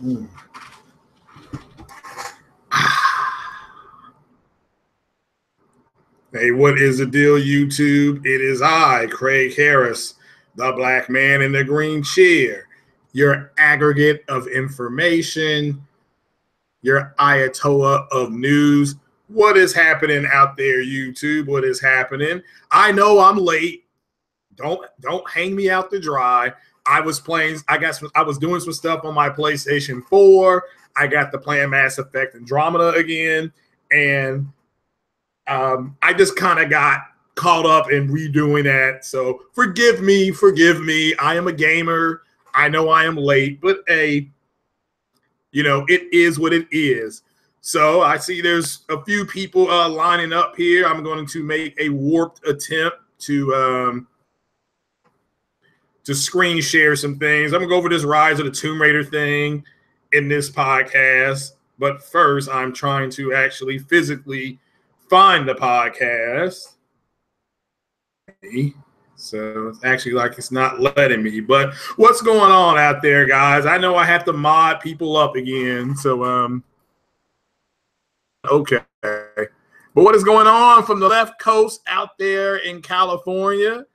Mm. Hey, what is the deal, YouTube? It is I, Craig Harris, the black man in the green chair, your aggregate of information, your Ayatollah of news. What is happening out there, YouTube? What is happening? I know I'm late. Don't hang me out to dry. I was doing some stuff on my PlayStation 4. I got to playing Mass Effect Andromeda again, and I just kind of got caught up in redoing that. So forgive me. I am a gamer. I know I am late, but hey, it is what it is. So I see there's a few people lining up here. I'm going to make a warped attempt to screen share some things. I'm going to go over this Rise of the Tomb Raider thing in this podcast. But first, I'm trying to actually physically find the podcast. So it's actually like it's not letting me. But what's going on out there, guys? I know I have to mod people up again. So, okay. But what is going on from the left coast out there in California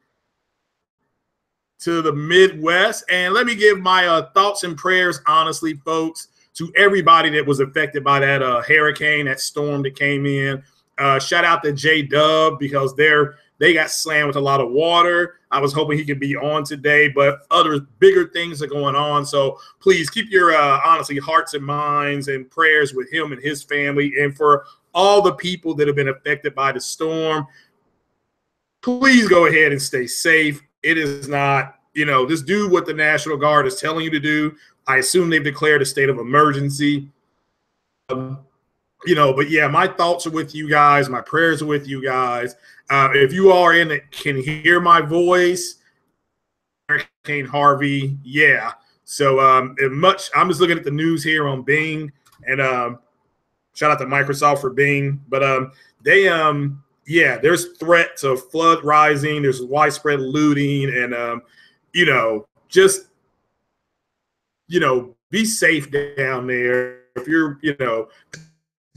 to the Midwest? And let me give my thoughts and prayers, honestly, folks, to everybody that was affected by that hurricane, that storm that came in. Shout out to J-Dub because they got slammed with a lot of water. I was hoping he could be on today, but other bigger things are going on. So please keep your, honestly, hearts and minds and prayers with him and his family. And for all the people that have been affected by the storm, please go ahead and stay safe. It is not, just do what the National Guard is telling you to do. I assume they've declared a state of emergency. But yeah, my thoughts are with you guys. My prayers are with you guys. If you are in it, can hear my voice, Hurricane Harvey, yeah. So I'm just looking at the news here on Bing, and shout out to Microsoft for Bing. But there's threats of flood rising. There's widespread looting, and be safe down there. If you're,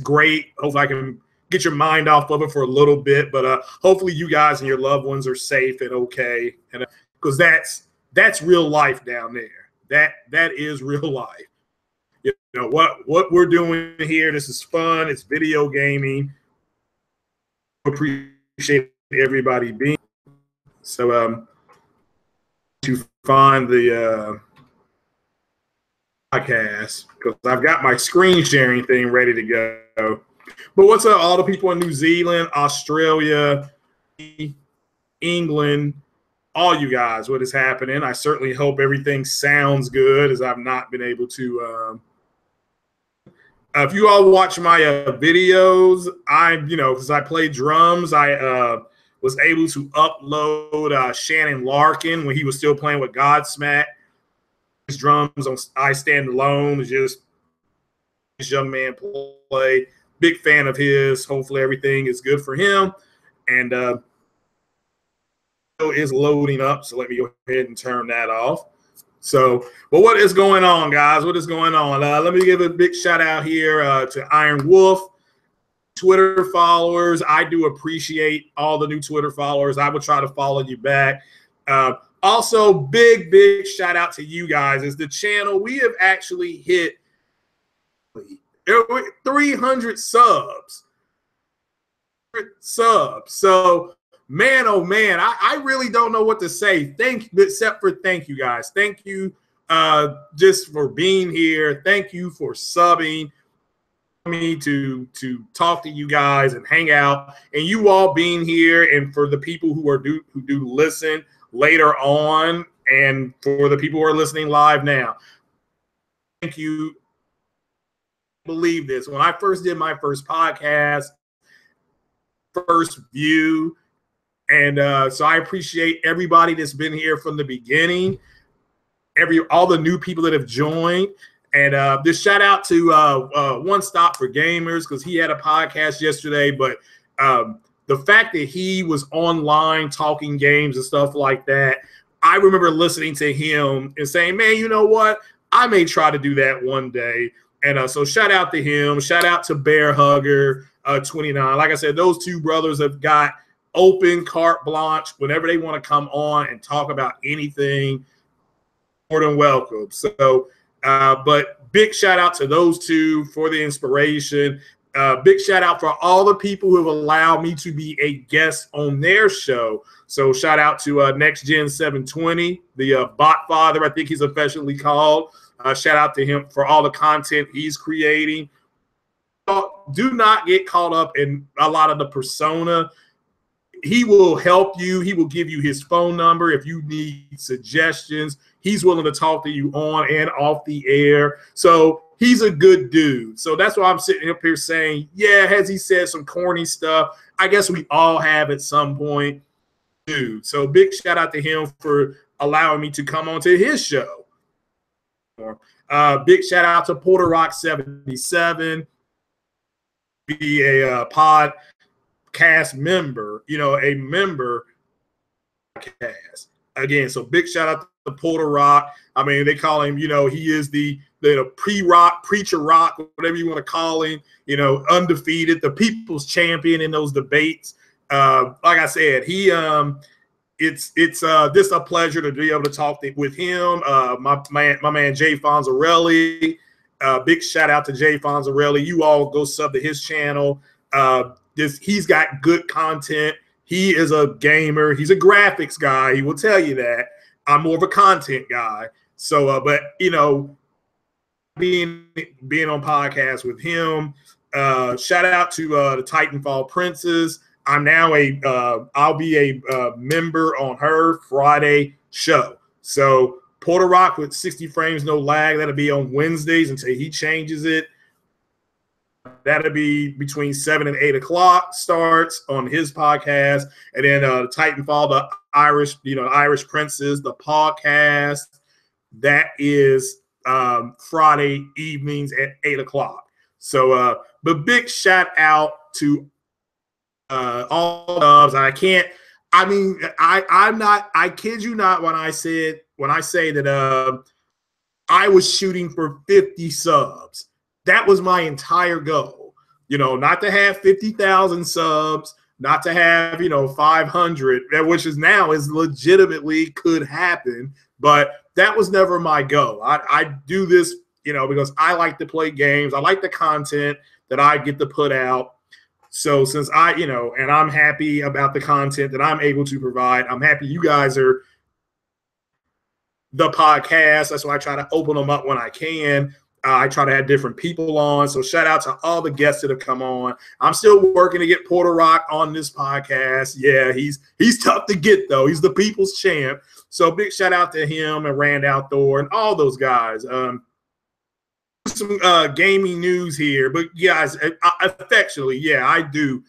great. Hopefully I can get your mind off of it for a little bit, but hopefully you guys and your loved ones are safe and okay, and because that's real life down there. That is real life. What we're doing here. This is fun. It's video gaming. Appreciate everybody being so. To find the podcast because I've got my screen sharing thing ready to go. But what's up, all the people in New Zealand, Australia, England, all you guys, what is happening? I certainly hope everything sounds good, as I've not been able to. If you all watch my videos, because I play drums, I was able to upload Shannon Larkin when he was still playing with Godsmack. His drums on I Stand Alone is just this young man play. Big fan of his. Hopefully everything is good for him. And is loading up, so let me go ahead and turn that off. So, but what is going on, guys? What is going on? Let me give a big shout out here to Iron Wolf, Twitter followers. I do appreciate all the new Twitter followers. I will try to follow you back. Also, big shout out to you guys. As the channel, we have actually hit 300 subs. So, man, oh man, I really don't know what to say. Except for thank you guys. Thank you just for being here. Thank you for subbing me to talk to you guys and hang out, and you all being here, and for the people who do listen later on, and for the people who are listening live now. Thank you. Believe this. When I first did my first podcast, first view, and so I appreciate everybody that's been here from the beginning, all the new people that have joined. And just shout out to One Stop for Gamers, because he had a podcast yesterday, but the fact that he was online talking games and stuff like that, I remember listening to him and saying, man, you know what? I may try to do that one day. And so shout out to him. Shout out to Bear Hugger 29. Like I said, those two brothers have got open carte blanche whenever they want to come on and talk about anything. More than welcome. So, but big shout out to those two for the inspiration. Big shout out for all the people who have allowed me to be a guest on their show. So shout out to Next Gen 720, the bot father, I think he's affectionately called. Shout out to him for all the content he's creating. Do not get caught up in a lot of the persona. He will help you. He will give you his phone number if you need suggestions. He's willing to talk to you on and off the air. So he's a good dude. So that's why I'm sitting up here saying, yeah, has he said some corny stuff? I guess we all have at some point, dude. So big shout out to him for allowing me to come on to his show. Big shout out to Porter Rock 77, be a podcast member, a member podcast again. So big shout out to Porter Rock. I mean, they call him, he is the pre-rock, preacher rock, whatever you want to call him, undefeated, the people's champion in those debates. Like I said, he it's just a pleasure to be able to talk with him. My man Jay Fonzarelli. Big shout out to Jay Fonzarelli. You all go sub to his channel. He's got good content. He is a gamer. He's a graphics guy. He will tell you that. I'm more of a content guy. So, but being on podcasts with him. Shout out to the Titanfall Princess. I'm now I'll be a member on her Friday show. So Porter Rock with 60 frames, no lag. That'll be on Wednesdays until he changes it. That'll be between 7 and 8 o'clock starts on his podcast. And then Titanfall, the Irish Princess, the podcast, that is Friday evenings at 8 o'clock. So, but big shout out to all dubs. I kid you not when I say that I was shooting for 50 subs. That was my entire goal. Not to have 50,000 subs, not to have 500, which is legitimately could happen, but that was never my goal. I do this because I like to play games. I like the content that I get to put out. So since and I'm happy about the content that I'm able to provide, I'm happy you guys are the podcast. That's why I try to open them up when I can. I try to have different people on. So shout out to all the guests that have come on. I'm still working to get Porter Rock on this podcast. Yeah, he's tough to get, though. He's the people's champ. So big shout out to him and Rand Outdoor and all those guys. Some gaming news here, but guys, affectionately, yeah, I do.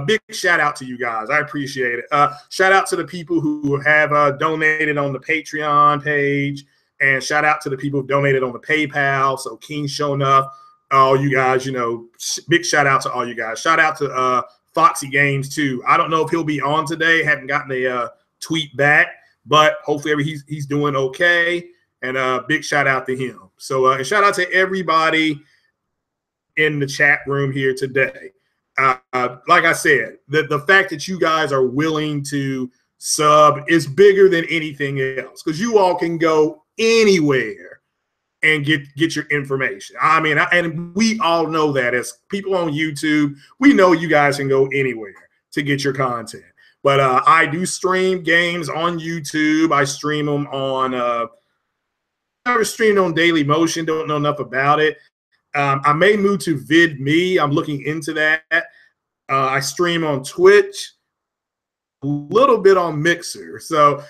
Big shout out to you guys. I appreciate it. Shout out to the people who have donated on the Patreon page, and shout out to the people who donated on the PayPal. So King Shonuff, all you guys, big shout out to all you guys. Shout out to Foxy Games too. I don't know if he'll be on today. Haven't gotten a tweet back, but hopefully he's doing okay. And big shout out to him. So and shout out to everybody in the chat room here today. Like I said, the fact that you guys are willing to sub is bigger than anything else, because you all can go anywhere and get your information. I mean, and we all know that as people on YouTube, we know you guys can go anywhere to get your content. But I do stream games on YouTube. I stream them on never streamed on Daily Motion, don't know enough about it. I may move to VidMe. I'm looking into that. I stream on Twitch, a little bit on Mixer. So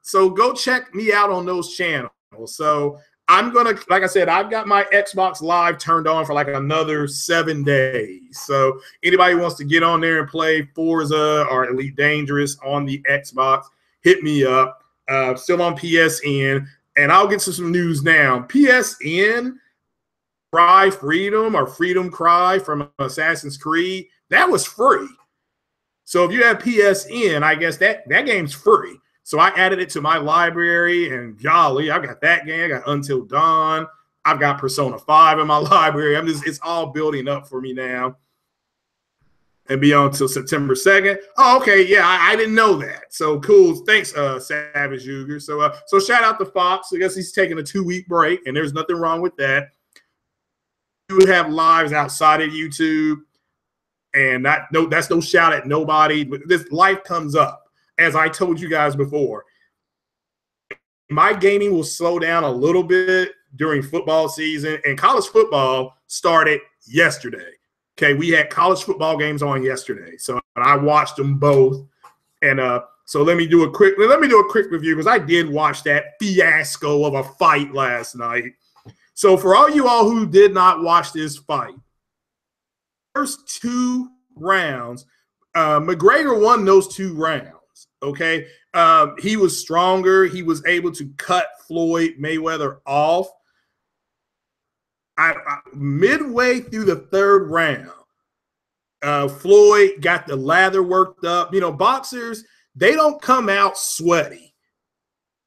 so go check me out on those channels. So I'm gonna, like I said, I've got my Xbox Live turned on for like another 7 days. So anybody who wants to get on there and play Forza or Elite Dangerous on the Xbox, hit me up. Still on PSN. And I'll get to some news now. PSN, Cry Freedom or Freedom Cry from Assassin's Creed, that was free. So if you have PSN, I guess that game's free. So I added it to my library, and golly, I've got that game. I got Until Dawn. I've got Persona 5 in my library. It's all building up for me now. And be on till September 2nd. Oh, okay. Yeah, I didn't know that. So cool. Thanks, Savage Uger. So shout out to Fox. I guess he's taking a 2-week break, and there's nothing wrong with that. You have lives outside of YouTube, and that's no shout at nobody. But this life comes up. As I told you guys before, my gaming will slow down a little bit during football season, and college football started yesterday. Okay, we had college football games on yesterday, so I watched them both. And so let me do a quick review, because I did watch that fiasco of a fight last night. So for all you all who did not watch this fight, first 2 rounds, McGregor won those 2 rounds. Okay, he was stronger. He was able to cut Floyd Mayweather off. Midway through the 3rd round, Floyd got the lather worked up. You know, boxers, they don't come out sweaty.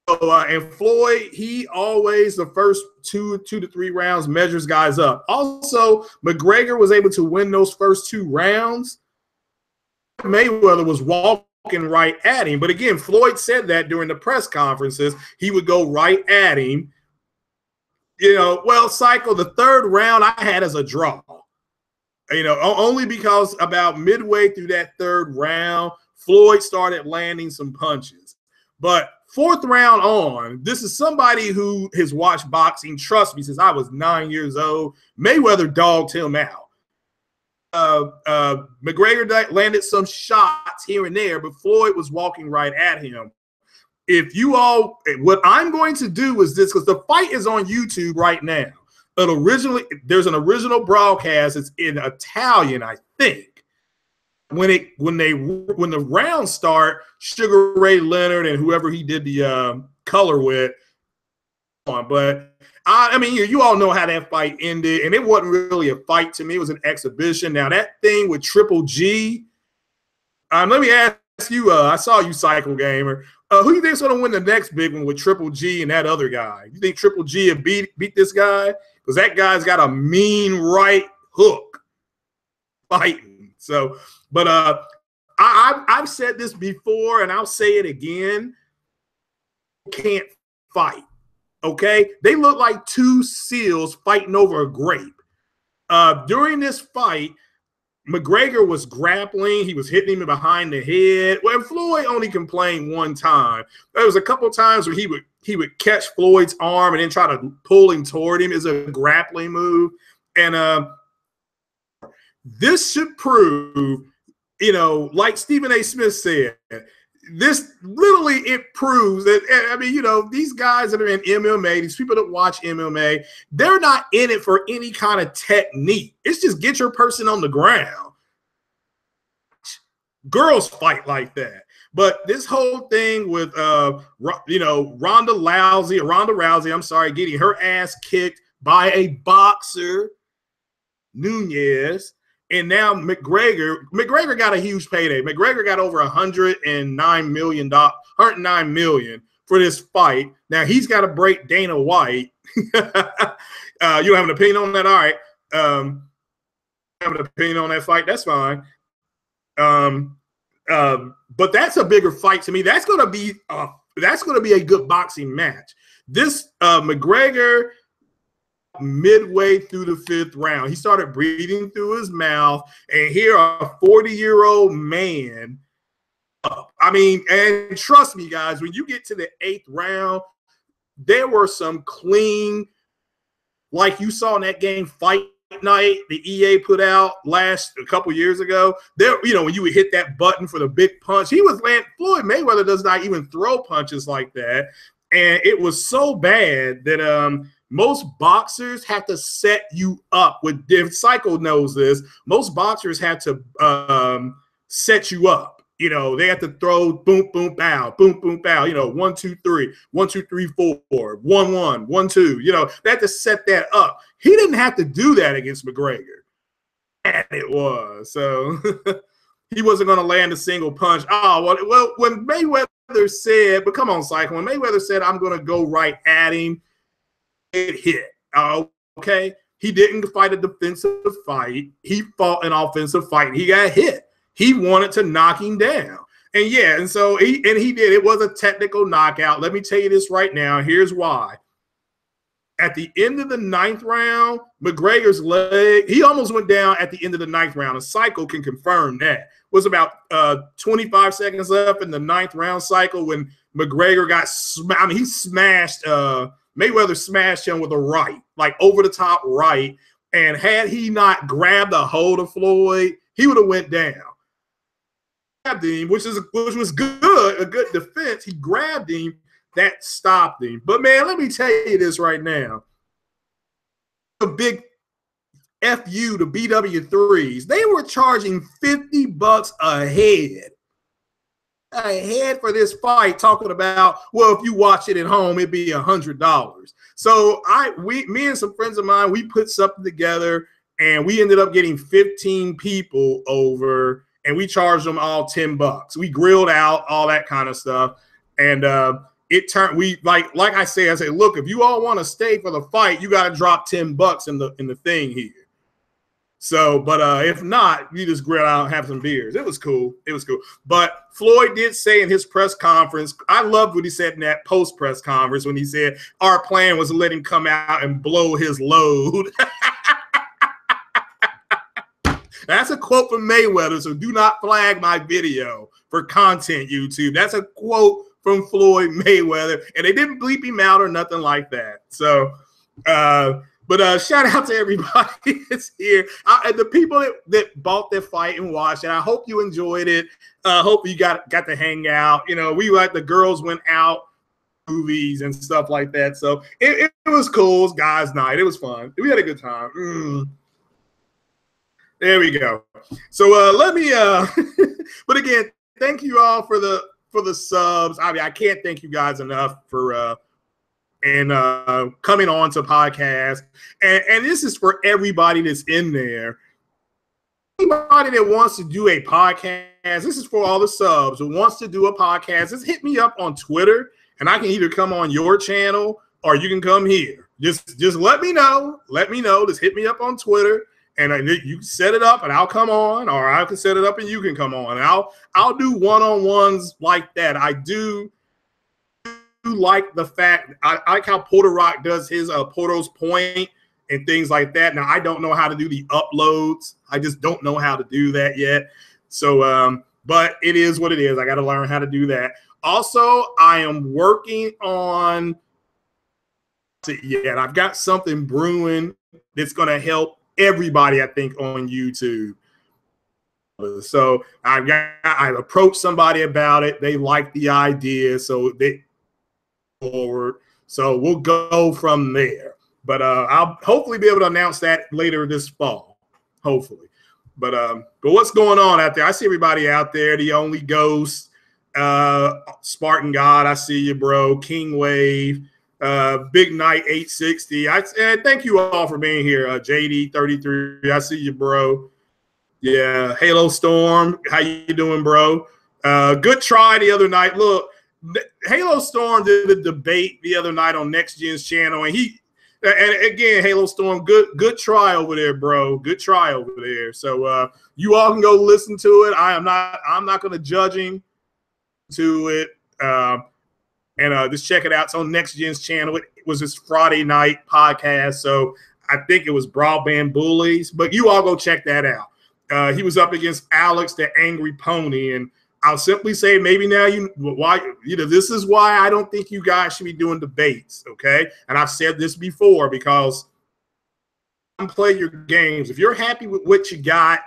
So, and Floyd, he always, the first 2 to 3 rounds, measures guys up. Also, McGregor was able to win those first 2 rounds. Mayweather was walking right at him. But again, Floyd said that during the press conferences, he would go right at him. You know, well, Cycle, the 3rd round I had as a draw. You know, only because about midway through that 3rd round, Floyd started landing some punches. But 4th round on, this is somebody who has watched boxing, trust me, since I was 9 years old. Mayweather dogged him out. McGregor landed some shots here and there, but Floyd was walking right at him. If you all, what I'm going to do is this, because the fight is on YouTube right now. But originally, there's an original broadcast. It's in Italian, I think. When the rounds start, Sugar Ray Leonard and whoever he did the color with, but I mean, you all know how that fight ended, and it wasn't really a fight to me. It was an exhibition. Now that thing with Triple G, let me ask you. I saw you, Cycle Gamer. Who do you think's going to win the next big one with Triple G and that other guy? You think Triple G will beat this guy? Because that guy's got a mean right hook fighting. So, but I've said this before, and I'll say it again. Can't fight. Okay, they look like 2 seals fighting over a grape. During this fight, McGregor was grappling. He was hitting him behind the head. Well, Floyd only complained one time. There was a couple of times where he would catch Floyd's arm and then try to pull him toward him as a grappling move. And this should prove, you know, like Stephen A. Smith said, this literally, it proves that, I mean, you know, these guys that are in MMA, these people that watch MMA, they're not in it for any kind of technique. It's just get your person on the ground. Girls fight like that. But this whole thing with, you know, Ronda Rousey, I'm sorry, getting her ass kicked by a boxer, Nunez. And now McGregor got a huge payday. McGregor got over $109 million for this fight. Now he's got to break Dana White. You have an opinion on that? All right. Have an opinion on that fight? That's fine. But that's a bigger fight to me. That's going to be a good boxing match. This McGregor, midway through the 5th round, he started breathing through his mouth, and here a 40-year-old man. I mean, and trust me, guys, when you get to the 8th round, there were some clean, like you saw in that game Fight Night the EA put out a couple years ago. There, you know, when you would hit that button for the big punch, Floyd Mayweather does not even throw punches like that, and it was so bad that most boxers have to set you up with different. Psycho knows this. Most boxers have to set you up. You know, they have to throw boom, boom, bow, boom, boom, bow. You know, 1, 2, 3, 1, 2, 3, 4, 1, 1, 1, 2. You know, they have to set that up. He didn't have to do that against McGregor, and it was so. He wasn't going to land a single punch. Oh, well, when Mayweather said, but come on, Cycle. When Mayweather said, I'm going to go right at him, it hit. Okay. He didn't fight a defensive fight. He fought an offensive fight. He got hit. He wanted to knock him down. And yeah, and so he did. It was a technical knockout. Let me tell you this right now. Here's why. At the end of the 9th round, McGregor's leg, he almost went down at the end of the 9th round. A Cycle can confirm that. It was about 25 seconds left in the 9th round, Cycle, when McGregor got smashed. I mean, he smashed Mayweather smashed him with a right, like over the top right. And had he not grabbed a hold of Floyd, he would have went down. Grabbed him, which was good, a good defense. He grabbed him, that stopped him. But man, let me tell you this right now. A big FU to BW3s. They were charging $50 a head for this fight, talking about, well, if you watch it at home, it'd be $100. So me and some friends of mine, we put something together and we ended up getting 15 people over and we charged them all $10. We grilled out all that kind of stuff. And it turned, like I said, look, if you all want to stay for the fight, you got to drop $10 in the thing here. So, but if not, you just grill out and have some beers. It was cool. It was cool. But Floyd did say in his press conference, I loved what he said in that post press conference when he said our plan was to let him come out and blow his load. That's a quote from Mayweather, so do not flag my video for content, YouTube. That's a quote from Floyd Mayweather, and they didn't bleep him out or nothing like that. So, but shout out to everybody that's here. And the people that bought their fight and watched it. I hope you enjoyed it. Hope you got to hang out. You know, the girls went out, movies and stuff like that. So it was cool. It was guys' night. It was fun. We had a good time. There we go. So let me but again, thank you all for the subs. I mean, I can't thank you guys enough for coming on to podcast. And this is for everybody that's in there. Anybody that wants to do a podcast, this is for all the subs who wants to do a podcast, just hit me up on Twitter and I can either come on your channel or you can come here. Just let me know. Let me know. Just hit me up on Twitter. And you set it up and I'll come on, or I can set it up and you can come on. And I'll do one-on-ones like that. I do like the fact, I like how Porter Rock does his Porto's Point and things like that. Now, I don't know how to do the uploads. I just don't know how to do that yet. So, but it is what it is. I got to learn how to do that. Also, I am working on I've got something brewing that's going to help everybody, I think, on YouTube. So I've approached somebody about it. They like the idea, so they forward. So we'll go from there. But I'll hopefully be able to announce that later this fall, hopefully. But what's going on out there? I see everybody out there. The Only Ghost, Spartan God, I see you, bro. King Wave. Big Night 860. Thank you all for being here. JD33, I see you, bro. Yeah, Halo Storm, how you doing, bro? Good try the other night. Look, Halo Storm did a debate the other night on Next Gen's channel, and again, Halo Storm, good try over there, bro. Good try over there. So you all can go listen to it. I'm not going to judge him to it. And just check it out. It's on Next Gen's channel. It was his Friday night podcast. So I think it was Broadband Bullies. But you all go check that out. He was up against Alex, the Angry Pony. And I'll simply say maybe now this is why I don't think you guys should be doing debates, okay? And I've said this before because play your games. If you're happy with what you got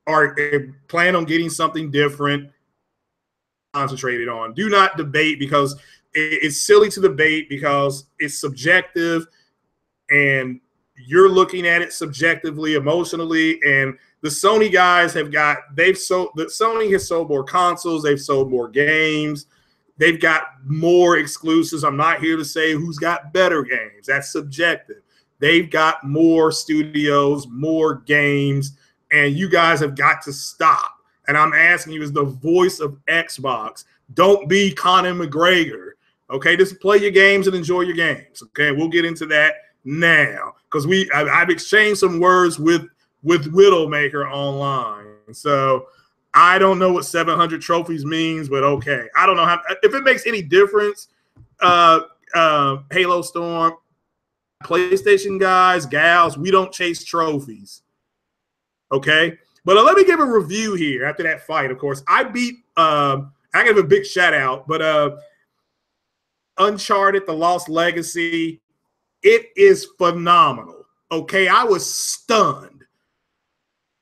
or plan on getting something different, concentrated on. Do not debate because it's silly to debate because it's subjective and you're looking at it subjectively, emotionally. And the Sony guys Sony has sold more consoles. They've sold more games. They've got more exclusives. I'm not here to say who's got better games. That's subjective. They've got more studios, more games, and you guys have got to stop. And I'm asking you as the voice of Xbox, Don't be Conor McGregor. Okay, just play your games and enjoy your games. Okay, we'll get into that now because I've exchanged some words with Widowmaker online. So I don't know what 700 trophies means, but okay. I don't know if it makes any difference. Halo Storm, PlayStation guys, gals, we don't chase trophies. Okay, but let me give a review here after that fight. Of course, I beat. I give a big shout out, but Uncharted: The Lost Legacy, it is phenomenal. Okay, I was stunned.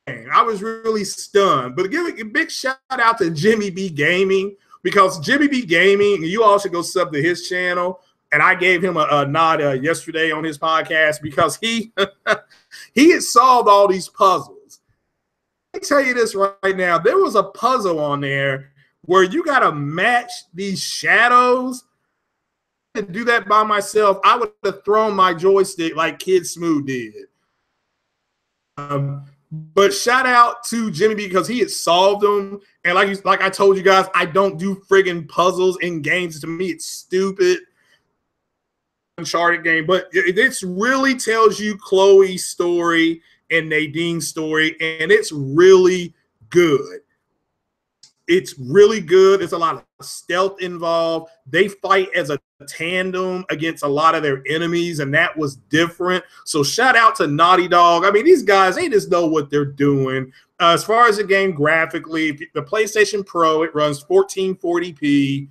I was really stunned. But give a big shout out to Jimmy B Gaming, because Jimmy B Gaming, you all should go sub to his channel. And I gave him a nod yesterday on his podcast because he had solved all these puzzles. Let me tell you this right now. There was a puzzle on there where you got to match these shadows. To do that by myself, I would have thrown my joystick like Kid Smooth did. But shout out to Jimmy B because he had solved them. And like I told you guys, I don't do friggin' puzzles in games. To me, it's stupid. Uncharted game, but it really tells you Chloe's story and Nadine's story, and it's really good. It's really good. There's a lot of stealth involved. They fight as a tandem against a lot of their enemies, and that was different. So shout out to Naughty Dog. I mean, these guys, they just know what they're doing. As far as the game graphically, the PlayStation Pro, it runs 1440p.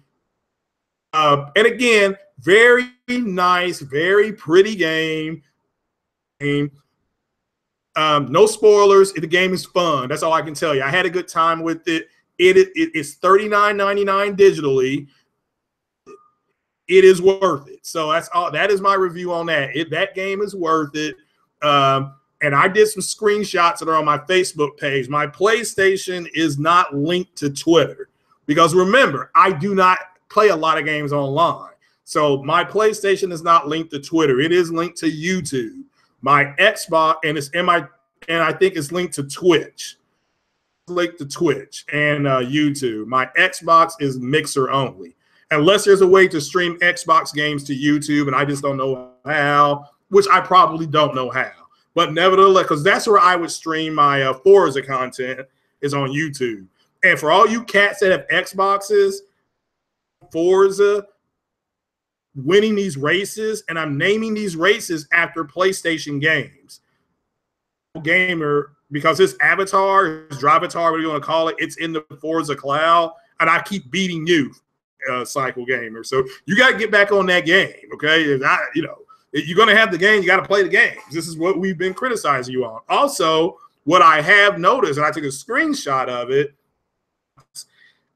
And again, very nice, very pretty game. No spoilers. The game is fun. That's all I can tell you. I had a good time with it. It's $39.99 digitally. It is worth it. So that's all. That is my review on that. That game is worth it. And I did some screenshots that are on my Facebook page. My PlayStation is not linked to Twitter because remember, I do not play a lot of games online. So my PlayStation is not linked to Twitter. It is linked to YouTube. My Xbox and I think it's linked to Twitch. Linked to Twitch and YouTube. My Xbox is Mixer only. Unless there's a way to stream Xbox games to YouTube, and I just don't know how, which I probably don't know how. But nevertheless, because that's where I would stream my Forza content is on YouTube. And for all you cats that have Xboxes, Forza, winning these races, and I'm naming these races after PlayStation games. Gamer, because his avatar, his Drivatar, whatever you want to call it, it's in the Forza cloud, and I keep beating you, Cycle Gamer. So you got to get back on that game, okay? If you're going to have the game, you got to play the games. This is what we've been criticizing you on. Also, what I have noticed, and I took a screenshot of it,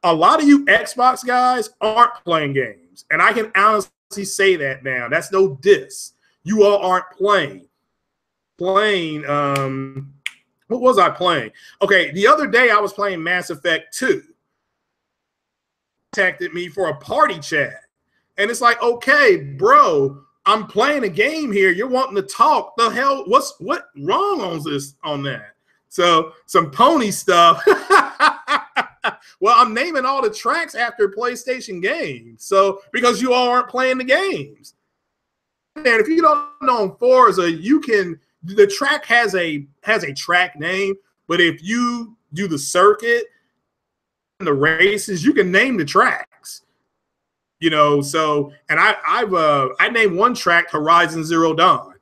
a lot of you Xbox guys aren't playing games. And I can honestly say that now. That's no diss. You all aren't playing. What was I playing? Okay, the other day I was playing Mass Effect 2. Contacted me for a party chat. And it's like, okay, bro, I'm playing a game here. You're wanting to talk. The hell, what wrong on that? So some pony stuff. Well, I'm naming all the tracks after PlayStation games. So because you all aren't playing the games. And if you don't know Forza, the track has a track name, but if you do the circuit and the races, you can name the tracks. So and I named one track Horizon Zero Dawn.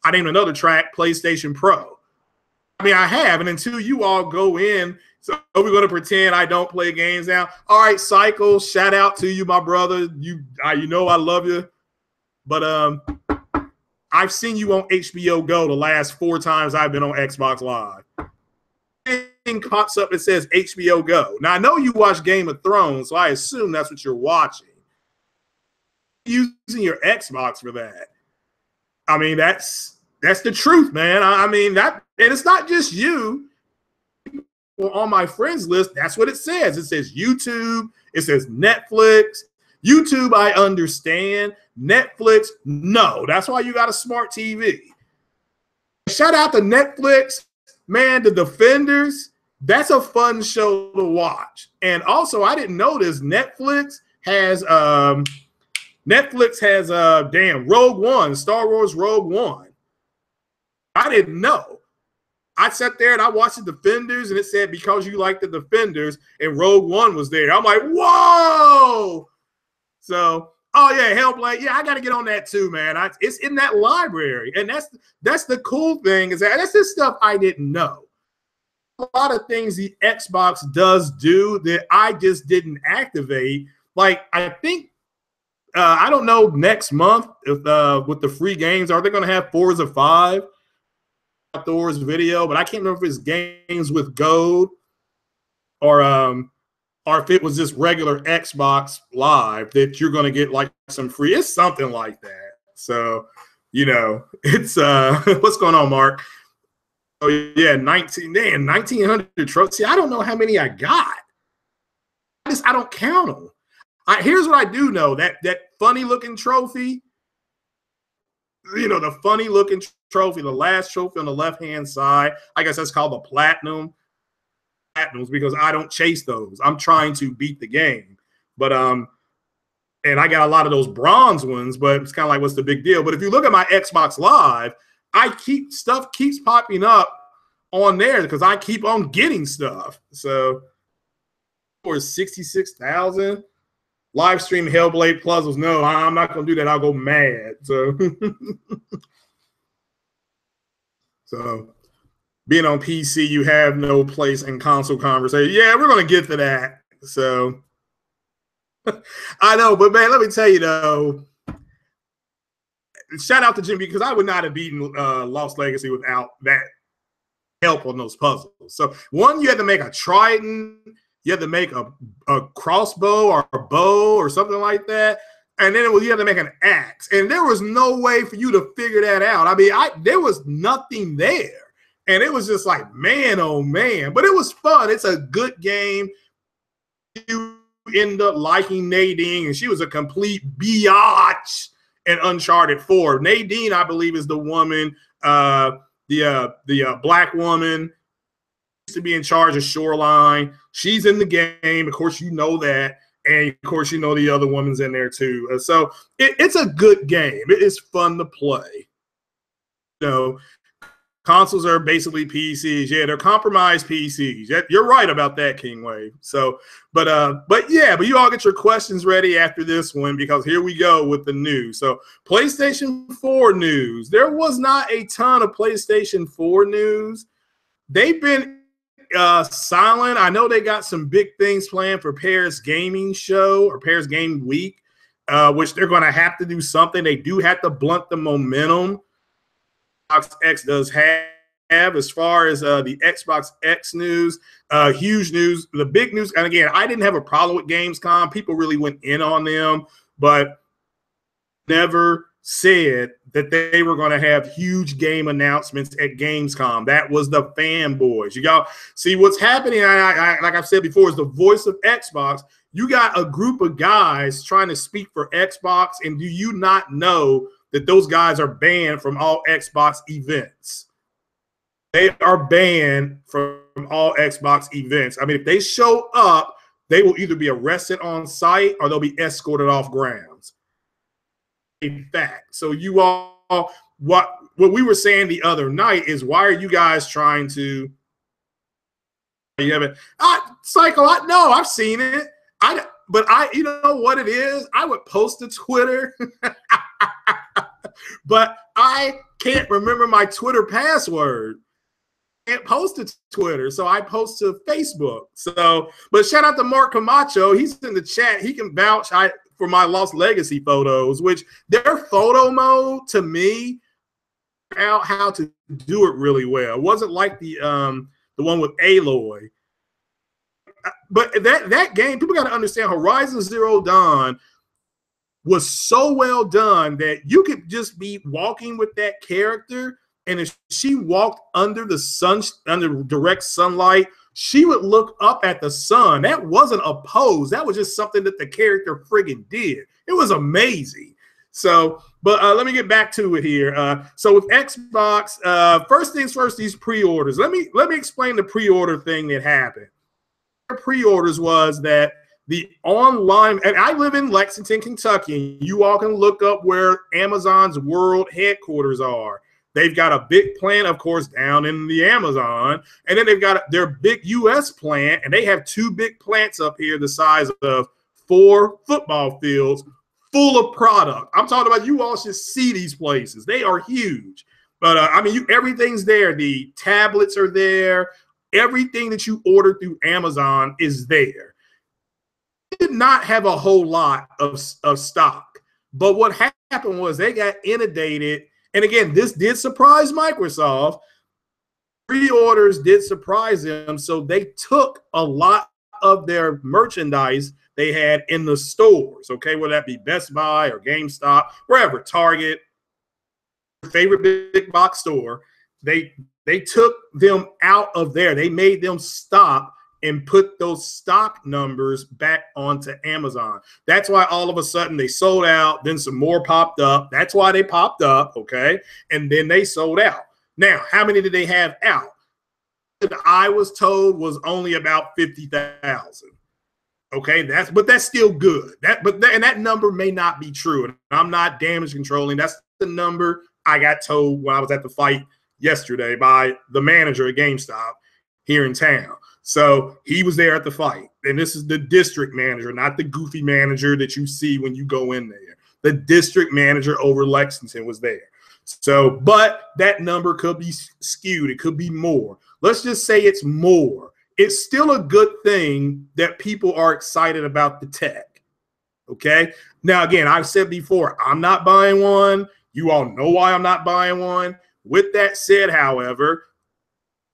I named another track PlayStation Pro. I mean, I have, and until you all go in, so we're going to pretend I don't play games now. All right, Cycle, shout out to you, my brother. You know I love you. But I've seen you on HBO Go the last 4 times I've been on Xbox Live. Thing pops up that says HBO Go. Now, I know you watch Game of Thrones, so I assume that's what you're watching. Using your Xbox for that. I mean, that's the truth, man. I mean, that, and it's not just you. On my friends list, that's what it says. It says YouTube. It says Netflix. YouTube, I understand. Netflix, no. That's why you got a smart TV. Shout out to Netflix, man. The Defenders. That's a fun show to watch. And also, I didn't notice Netflix has damn Rogue One, Star Wars Rogue One. I didn't know. I sat there and I watched the Defenders, and it said because you like the Defenders, and Rogue One was there. I'm like, whoa! So, oh yeah, Hellblade. Yeah, I got to get on that too, man. It's in that library, and that's the cool thing is that that's the stuff I didn't know. A lot of things the Xbox does do that I just didn't activate. Like I think I don't know next month if with the free games are they going to have Forza 5 outdoors video, but I can't remember if it's games with gold or if it was just regular Xbox Live that you're going to get like some free. It's something like that. So, you know, it's what's going on, Mark? Oh yeah, 1900 trophies. See, I don't know how many I got. I don't count them. Here's what I do know: that funny looking trophy. You know, the funny looking trophy, the last trophy on the left hand side. I guess that's called the platinums because I don't chase those. I'm trying to beat the game, but and I got a lot of those bronze ones. But it's kind of like, what's the big deal? But if you look at my Xbox Live, stuff keeps popping up on there because I keep on getting stuff. So for 66,000 live stream Hellblade puzzles. No, I'm not gonna do that. I'll go mad. So so being on PC, you have no place in console conversation. Yeah, we're gonna get to that. So I know, but man, let me tell you though. Shout out to Jim because I would not have beaten Lost Legacy without that help on those puzzles. So one, you had to make a trident, you had to make a crossbow or a bow or something like that, and then you had to make an axe. And there was no way for you to figure that out. I mean, there was nothing there, and it was just like, man, oh man. But it was fun. It's a good game. You end up liking Nadine, and she was a complete biatch. And Uncharted 4. Nadine, I believe, is the woman, the black woman, used to be in charge of Shoreline. She's in the game. Of course, you know that. And, of course, you know the other woman's in there, too. So it's a good game. It is fun to play. You know, consoles are basically PCs. Yeah, they're compromised PCs. You're right about that, King Wave. So, but you all get your questions ready after this one because here we go with the news. So, PlayStation 4 news. There was not a ton of PlayStation 4 news. They've been silent. I know they got some big things planned for Paris Gaming Show or Paris Game Week, which they're going to have to do something. They do have to blunt the momentum Xbox X does have as far as the Xbox X news, huge news. The big news, and again, I didn't have a problem with Gamescom. People really went in on them, but never said that they were going to have huge game announcements at Gamescom. That was the fanboys. You got see what's happening. I like I've said before, is the voice of Xbox. You got a group of guys trying to speak for Xbox, and do you not know that those guys are banned from all Xbox events? They are banned from all Xbox events. I mean, if they show up, they will either be arrested on site or they'll be escorted off grounds. In fact, so you all, what we were saying the other night is, why are you guys trying to? You haven't, Psycho? No, I've seen it. But you know what it is? I would post to Twitter, but I can't remember my Twitter password. I can't post to Twitter, so I post to Facebook. So, but shout out to Mark Camacho. He's in the chat. He can vouch for my Lost Legacy photos, which their photo mode to me out how to do it really well. It wasn't like the one with Aloy. But that game, people got to understand, Horizon Zero Dawn was so well done that you could just be walking with that character, and if she walked under the sun, under direct sunlight, she would look up at the sun. That wasn't a pose. That was just something that the character friggin' did. It was amazing. So, but let me get back to it here. So with Xbox, first things first, these pre-orders. Let me explain the pre-order thing that happened. Pre-orders was that the online, and I live in Lexington, Kentucky. You all can look up where Amazon's world headquarters are. They've got a big plant, of course, down in the Amazon, and then they've got their big U.S. plant, and they have two big plants up here the size of 4 football fields full of product. I'm talking about, you all should see these places. They are huge. But I mean, everything's there. The tablets are there. Everything that you order through Amazon is there. Did not have a whole lot of stock. But what happened was they got inundated. And again, this did surprise Microsoft. Pre-orders did surprise them. So they took a lot of their merchandise they had in the stores. Okay, whether that be Best Buy or GameStop, wherever, Target, favorite big box store, they took them out of there. They made them stop and put those stock numbers back onto Amazon. That's why all of a sudden they sold out, then some more popped up. That's why they popped up, okay? And then they sold out. Now, how many did they have out? I was told was only about 50,000. Okay, but that's still good. And that number may not be true. And I'm not damage controlling. That's the number I got told when I was at the fight yesterday by the manager at GameStop here in town. So he was there at the fight. And this is the district manager, not the goofy manager that you see when you go in there. The district manager over Lexington was there. So, but that number could be skewed. It could be more. Let's just say it's more. It's still a good thing that people are excited about the tech. Okay. Now, again, I've said before, I'm not buying one. You all know why I'm not buying one. With that said, however,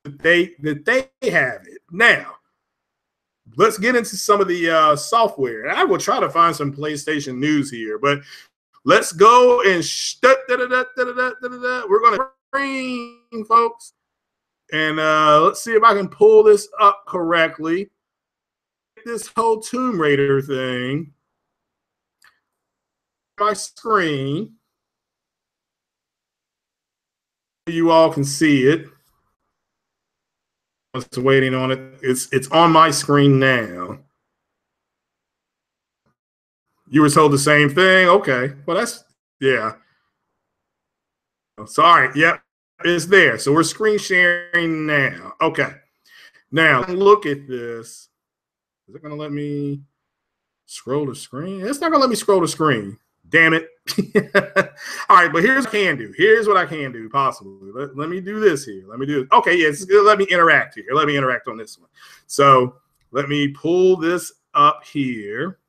they have it. Now, let's get into some of the software. And I will try to find some PlayStation news here, but let's go and we're going to screen, folks. And let's see if I can pull this up correctly. This whole Tomb Raider thing. My screen. You all can see it. I was waiting on it. It's on my screen now. You were told the same thing? Okay. Well, that's, yeah. Sorry. Yep. It's there. So we're screen sharing now. Okay. Now look at this. Is it going to let me scroll the screen? It's not going to let me scroll the screen. Damn it. All right, but here's what I can do. Here's what I can do, possibly. Let me do this here. Let me do it. Okay, yeah, let me interact here. Let me interact on this one. So let me pull this up here.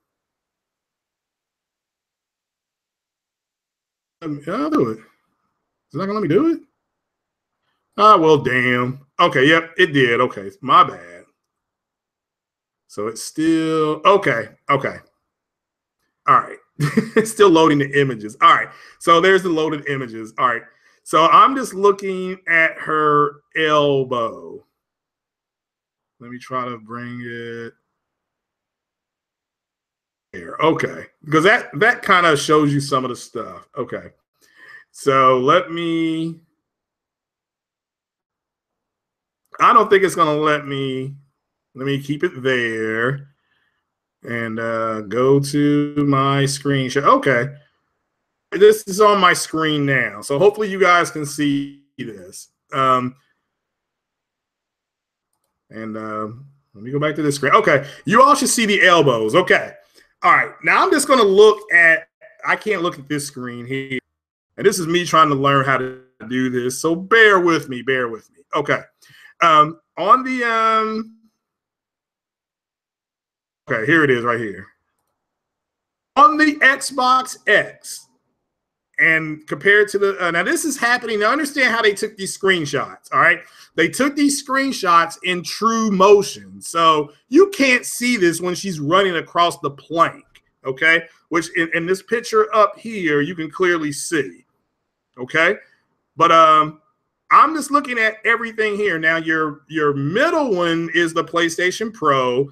I'll do it. Is it not going to let me do it? Ah, well, damn. Okay, yep, it did. Okay, my bad. So it's still, okay. All right. It's still loading the images. All right, so there's the loaded images. All right, so I'm just looking at her elbow. Let me try to bring it here. Okay, because that kind of shows you some of the stuff. Okay, so let me, I don't think it's going to let me keep it there and go to my screenshot. Okay. This is on my screen now. So hopefully you guys can see this. Let me go back to this screen. Okay. You all should see the elbows. Okay. All right. Now I'm just going to look at, I can't look at this screen here. And this is me trying to learn how to do this. So bear with me. Okay. On the, okay, here it is right here. On the Xbox X, and compared to the, now this is happening. Now understand how they took these screenshots, all right? They took these screenshots in true motion. So you can't see this when she's running across the plank, okay? Which in this picture up here, you can clearly see, okay? But I'm just looking at everything here. Now your middle one is the PlayStation Pro,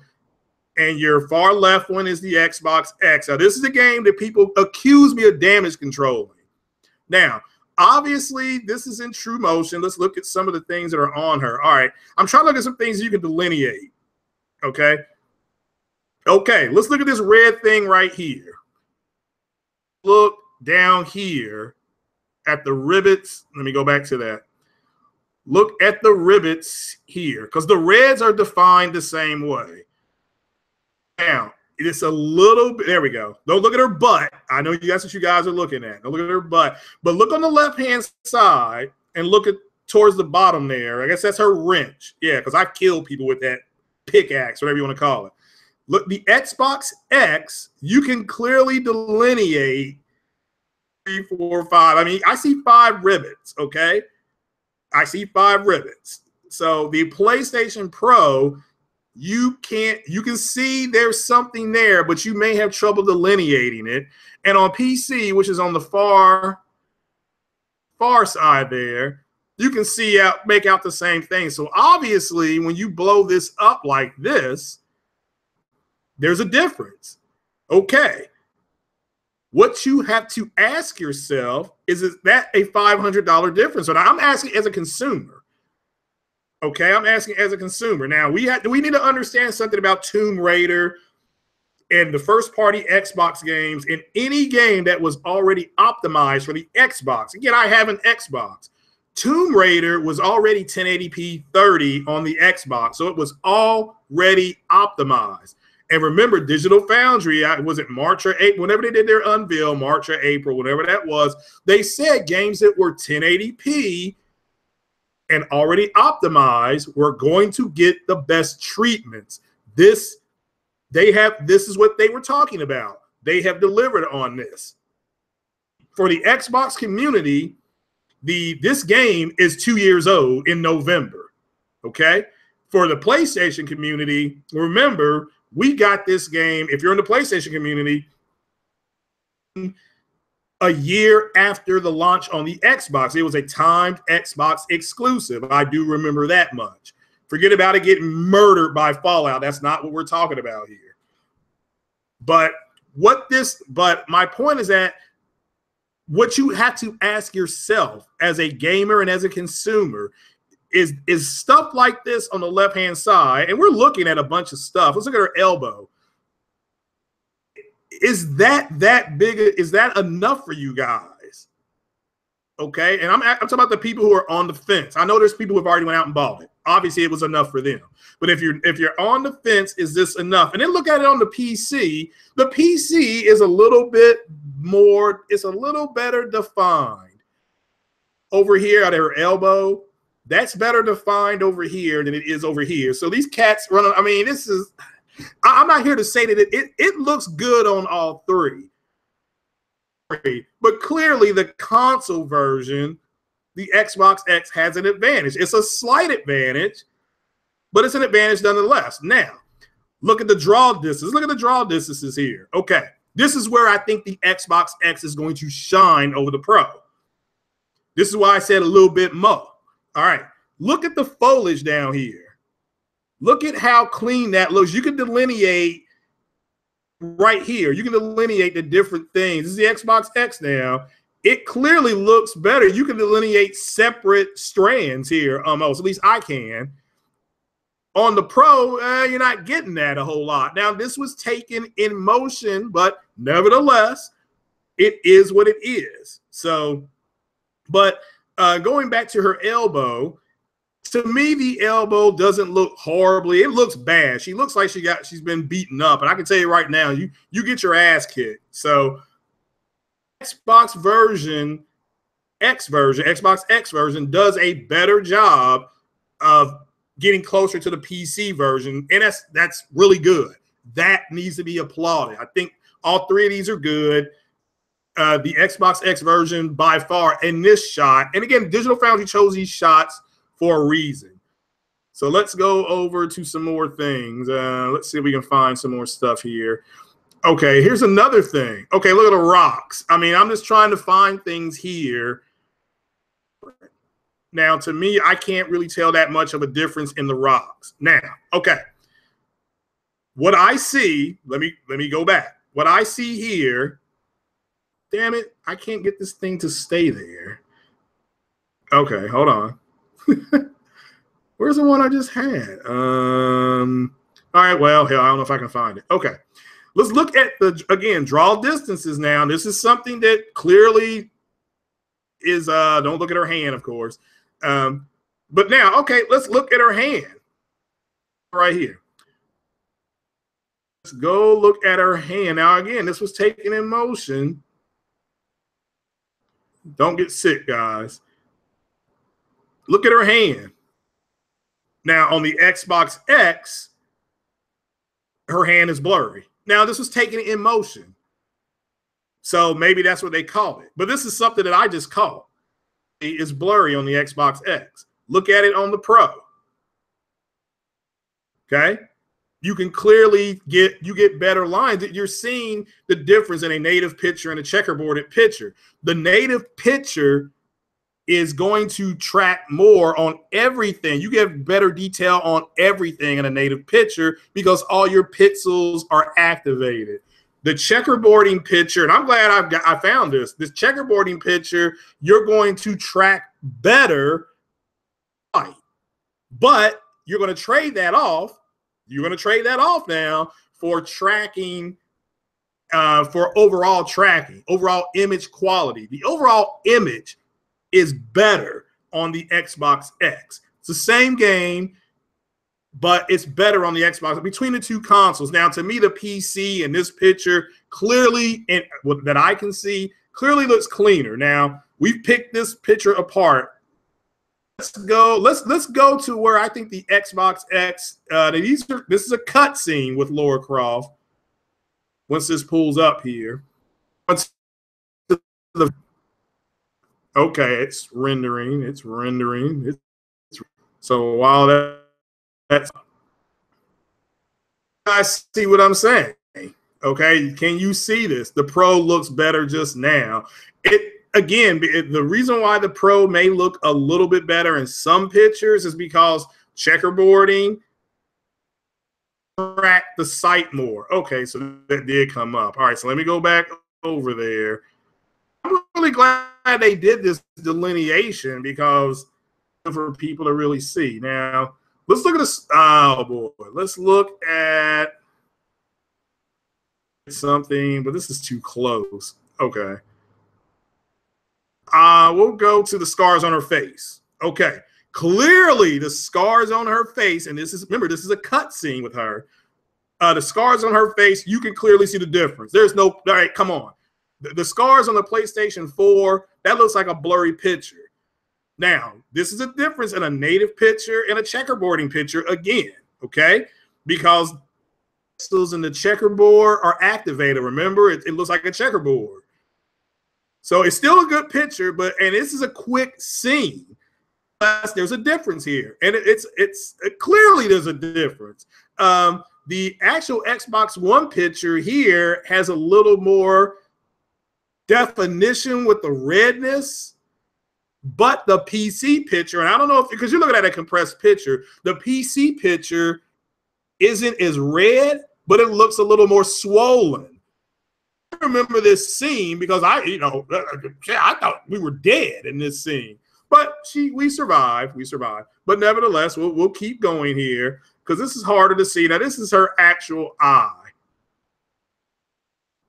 and your far left one is the Xbox X. Now, this is a game that people accuse me of damage controlling. Now, obviously, this is in true motion. Let's look at some of the things that are on her. All right, I'm trying to look at some things you can delineate. Okay. Okay, let's look at this red thing right here. Look down here at the rivets. Let me go back to that. Look at the rivets here, because the reds are defined the same way. Now, it's a little bit, there we go. Don't look at her butt. I know that's what you guys are looking at. Don't look at her butt. But look on the left-hand side and look at towards the bottom there. I guess that's her wrench. Yeah, because I kill people with that pickaxe, whatever you want to call it. Look, the Xbox X, you can clearly delineate 3, 4, 5. I mean, I see 5 rivets, okay? I see 5 rivets. So the PlayStation Pro, you can see there's something there, but you may have trouble delineating it. And on PC, which is on the far side there, you can make out the same thing. So obviously, when you blow this up like this, there's a difference. Okay. What you have to ask yourself is that a $500 difference? And I'm asking as a consumer. Okay, I'm asking as a consumer. Now, we need to understand something about Tomb Raider and the first-party Xbox games and any game that was already optimized for the Xbox. Again, I have an Xbox. Tomb Raider was already 1080p 30 on the Xbox, so it was already optimized. And remember, Digital Foundry, was it March or April? Whenever they did their unveil, March or April, whatever that was, they said games that were 1080p and already optimized were going to get the best treatments. This is what they were talking about. They have delivered on this. For the Xbox community, this game is 2 years old in November. Okay? For the PlayStation community, remember, we got this game, if you're in the PlayStation community, a year after the launch on the Xbox. It was a timed Xbox exclusive. I do remember that much. Forget about it getting murdered by Fallout. That's not what we're talking about here. But my point is that what you have to ask yourself as a gamer and as a consumer is stuff like this on the left-hand side, and we're looking at a bunch of stuff. Let's look at her elbow. Is that big? Is that enough for you guys? Okay, and I'm talking about the people who are on the fence. I know there's people who have already went out and bought it. Obviously, it was enough for them. But if you're on the fence, is this enough? And then look at it on the PC. The PC is a little bit more. It's a little better defined over here at her elbow. That's better defined over here than it is over here. So these cats running. I mean, this is. I'm not here to say that it looks good on all three. But clearly the console version, the Xbox X, has an advantage. It's a slight advantage, but it's an advantage nonetheless. Now, look at the draw distance. Look at the draw distances here. Okay, this is where I think the Xbox X is going to shine over the Pro. This is why I said a little bit more. All right, look at the foliage down here. Look at how clean that looks. You can delineate right here. You can delineate the different things. This is the Xbox X now. It clearly looks better. You can delineate separate strands here almost. At least I can. On the Pro, you're not getting that a whole lot. Now, this was taken in motion, but nevertheless, it is what it is. So, but going back to her elbow, to me, the elbow doesn't look horribly. It looks bad. She looks like she's been beaten up. And I can tell you right now, you get your ass kicked. So Xbox X version does a better job of getting closer to the PC version. And that's really good. That needs to be applauded. I think all three of these are good. The Xbox X version by far in this shot. And again, Digital Foundry chose these shots for a reason. So let's go over to some more things. Let's see if we can find some more stuff here. Okay, here's another thing. Okay, look at the rocks. I mean, I'm just trying to find things here. Now, to me, I can't really tell that much of a difference in the rocks. Now, okay. what I see, let me go back. What I see here, damn it, I can't get this thing to stay there. Okay, hold on. Where's the one I just had? All right, well, hell, I don't know if I can find it. Okay, let's look at again, draw distances now. This is something that clearly is, don't look at her hand, of course. But now, okay, let's look at her hand right here. Let's go look at her hand. Now, again, this was taken in motion. Don't get sick, guys. Look at her hand. Now, on the Xbox X, her hand is blurry. Now, this was taken in motion. So maybe that's what they call it. But this is something that I just caught. It's blurry on the Xbox X. Look at it on the Pro. Okay? You can clearly get better lines. You're seeing the difference in a native picture and a checkerboarded picture. The native picture is going to track more on everything. You get better detail on everything in a native picture because all your pixels are activated. The checkerboarding picture, and I'm glad I found this checkerboarding picture, you're going to track better, but you're going to trade that off. You're going to trade that off now for tracking, for overall tracking, overall image quality. The overall image is better on the Xbox X. It's the same game, but it's better on the Xbox between the two consoles. Now, to me, the PC in this picture clearly, and that I can see, clearly looks cleaner. Now, we've picked this picture apart. Let's go to where I think the Xbox X. This is a cutscene with Lara Croft. Once this pulls up here, okay, it's rendering. It's rendering. So while that's, I see what I'm saying. Okay, can you see this? The Pro looks better just now. Again, the reason why the Pro may look a little bit better in some pictures is because checkerboarding track the site more. Okay, so that did come up. All right, so let me go back over there. I'm really glad they did this delineation because for people to really see. Now, let's look at this. Oh, boy. Let's look at something, but this is too close. Okay. We'll go to the scars on her face. Okay. Clearly, the scars on her face, and remember, this is a cutscene with her. The scars on her face, you can clearly see the difference. There's no, all right, come on. The scars on the PlayStation 4, that looks like a blurry picture. Now, this is a difference in a native picture and a checkerboarding picture again, okay? Because pixels in the checkerboard are activated. Remember, it looks like a checkerboard. So it's still a good picture, and this is a quick scene. But there's a difference here, and it's clearly there's a difference. The actual Xbox One picture here has a little more definition with the redness, but the PC picture, and I don't know if, because you're looking at a compressed picture, the PC picture isn't as red, but it looks a little more swollen. I remember this scene because I thought we were dead in this scene, but we survived. But nevertheless, we'll keep going here because this is harder to see. Now, this is her actual eye.